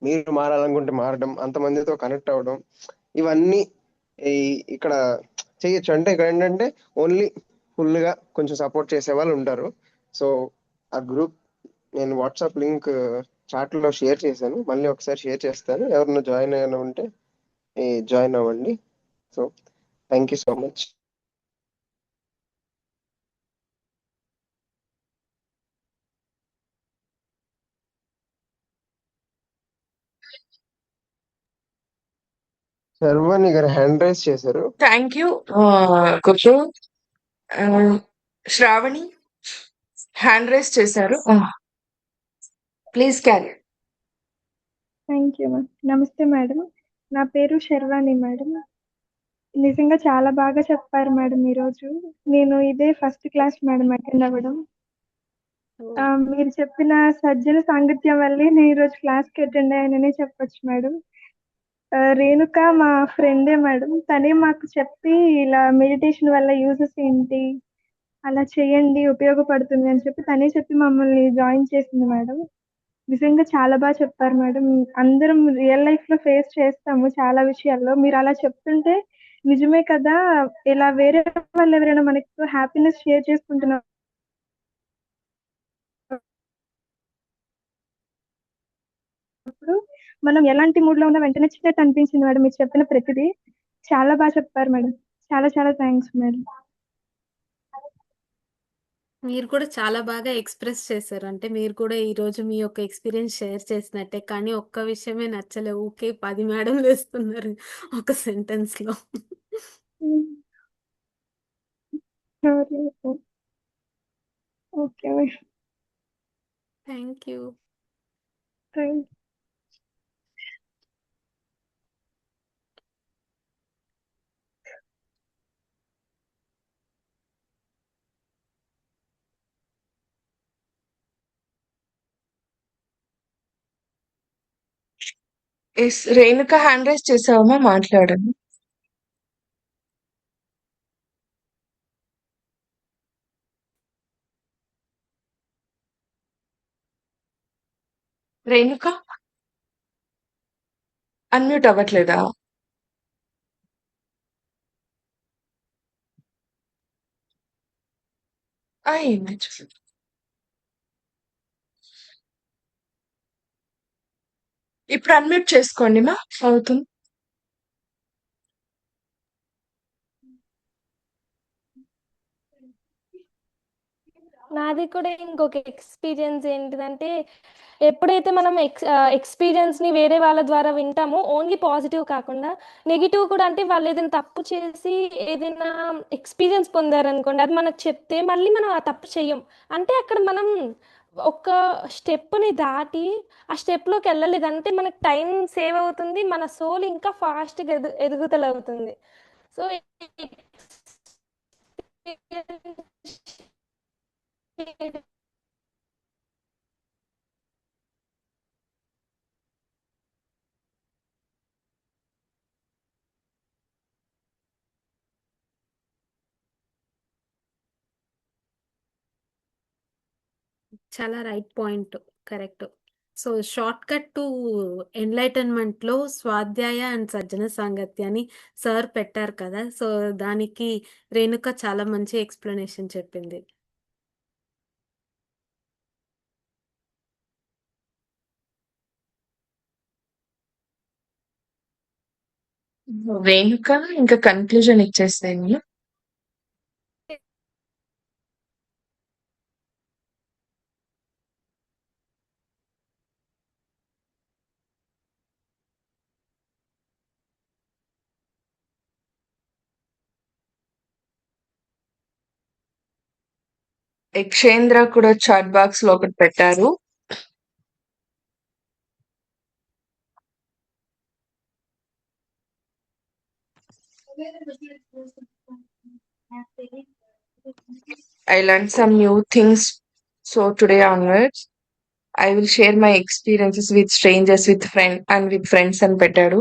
మీరు మారాలనుకుంటే మారడం, అంతమందితో కనెక్ట్ అవ్వడం, ఇవన్నీ ఇక్కడ చేయొచ్చు. అంటే ఇక్కడ ఏంటంటే ఓన్లీ ఫుల్ గా కొంచెం సపోర్ట్ చేసే వాళ్ళు ఉంటారు. సో ఆ గ్రూప్ నేను వాట్సాప్ లింక్ చాట్ లో షేర్ చేశాను, మళ్ళీ ఒకసారి షేర్ చేస్తాను. ఎవరైనా జాయిన్ అయినా ఉంటే జాయిన్ అవ్వండి. So thank you so much. Sharvani garu hand raise చేశారు. థ్యాంక్ యూ గురు. శ్రావణి హ్యాండ్ రైజ్ చేశారు. Please carry. Thank you ma'am. నమస్తే మేడం. నా పేరు శర్వాణి మేడం. నిజంగా చాలా బాగా చెప్పారు మేడం ఈరోజు. నేను ఇదే ఫస్ట్ క్లాస్ మేడం అటెండ్ అవ్వడం. మీరు చెప్పిన సజ్జన సాంగత్యం వల్లే నేను ఈరోజు క్లాస్కి అటెండ్ అయ్యాననే చెప్పొచ్చు మేడం. రేణుక మా ఫ్రెండే మేడం. తనే మాకు చెప్పి ఇలా మెడిటేషన్ వల్ల యూజెస్ ఏంటి, అలా చేయండి ఉపయోగపడుతుంది అని చెప్పి తనే చెప్పి మమ్మల్ని జాయిన్ చేసింది మేడం. నిజంగా చాలా బాగా చెప్పారు మేడం. అందరం రియల్ లైఫ్ లో ఫేస్ చేస్తాము చాలా విషయాల్లో. మీరు అలా చెప్తుంటే నిజమే కదా, ఇలా వేరే వాళ్ళు ఎవరైనా మనకు హ్యాపీనెస్ షేర్ చేసుకుంటున్నప్పుడు మనం ఎలాంటి మూడ్ లో ఉన్నా వెంటనే వచ్చినట్టు అనిపించింది మేడం. మీరు చెప్పిన ప్రతిదీ చాలా బాగా చెప్పారు మేడం. చాలా చాలా థ్యాంక్స్ మేడం. మీరు కూడా చాలా బాగా ఎక్స్ప్రెస్ చేశారు. అంటే మీరు కూడా ఈరోజు మీ యొక్క ఎక్స్పీరియన్స్ షేర్ చేసినట్టే, కానీ ఒక్క విషయమే నచ్చలే. ఊకే 10 మేడంలు వేస్తున్నారు ఒక సెంటెన్స్లో. Okay madam. Thank you. Thank yes Renuka hand raise చేసావమ్మా, మాట్లాడండి. రేణుక అన్మ్యూట్ అవ్వట్లేదా? అయింది. ఇప్పుడు అన్మ్యూట్ చేసుకోండి మా, అవుతుంది. నాది కూడా ఇంకొక ఎక్స్పీరియన్స్ ఏంటిదంటే, ఎప్పుడైతే మనం ఎక్స్పీరియన్స్ని వేరే వాళ్ళ ద్వారా వింటామో, ఓన్లీ పాజిటివ్ కాకుండా నెగిటివ్ కూడా, అంటే వాళ్ళు ఏదైనా తప్పు చేసి ఏదైనా ఎక్స్పీరియన్స్ పొందారనుకోండి, అది మనకు చెప్తే మళ్ళీ మనం ఆ తప్పు చెయ్యం. అంటే అక్కడ మనం ఒక స్టెప్ని దాటి ఆ స్టెప్లోకి వెళ్ళలేదంటే మనకు టైం సేవ్ అవుతుంది, మన సోల్ ఇంకా ఫాస్ట్గా ఎదుగుదల అవుతుంది. సో చాలా right point. Correct. So short cut to enlightenment లో స్వాధ్యాయ అండ్ సజ్జన సాంగత్యాన్ని సార్ పెట్టారు కదా. సో దానికి రేణుక చాలా మంచి ఎక్స్ప్లెనేషన్ చెప్పింది. రేణుక ఇంకా కన్క్లూజన్ ఇచ్చేసేయండి. యక్షేంద్ర కూడా చాట్ బాక్స్ లో ఒకటి పెట్టారు. I learned some new things. So today onwards, I will share my experiences with strangers, with friends అని పెట్టాడు.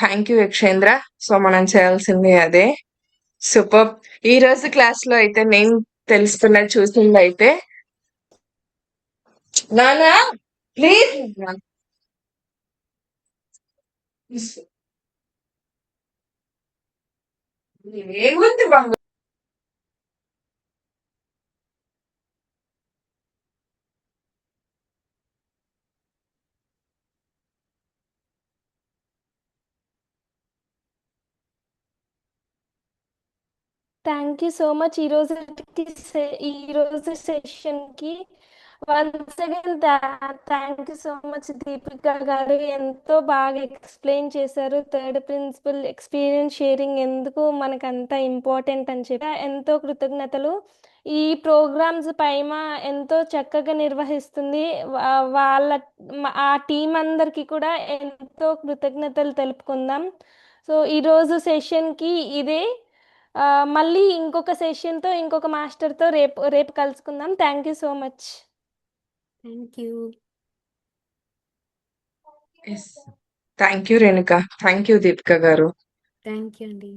Thank you Yakshendra. సో మనం చేయాల్సింది అదే. సూపర్. ఈ రోజు క్లాస్ లో అయితే నేను తెలుసుకున్నది చూసింది అయితే, నానా ప్లీజ్ ఏముంది బాబు. థ్యాంక్ యూ సో మచ్ ఈరోజు సెషన్కి. Once again thank you so much Deepika garu, ఎంతో బాగా ఎక్స్ప్లెయిన్ చేశారు. థర్డ్ ప్రిన్సిపల్ ఎక్స్పీరియన్స్ షేరింగ్ ఎందుకు మనకు అంత ఇంపార్టెంట్ అని చెప్పి ఎంతో కృతజ్ఞతలు. ఈ ప్రోగ్రామ్స్ పైమా ఎంతో చక్కగా నిర్వహిస్తుంది. ఆ టీం అందరికీ కూడా ఎంతో కృతజ్ఞతలు తెలుపుకుందాం. సో ఈరోజు సెషన్కి ఇదే. మళ్ళీ ఇంకొక సెషన్తో ఇంకొక మాస్టర్తో రేపు రేపు కలుసుకుందాం. Thank you so much. Thank you. Thank you Renuka. Thank you Deepika garu. Thank you అండి.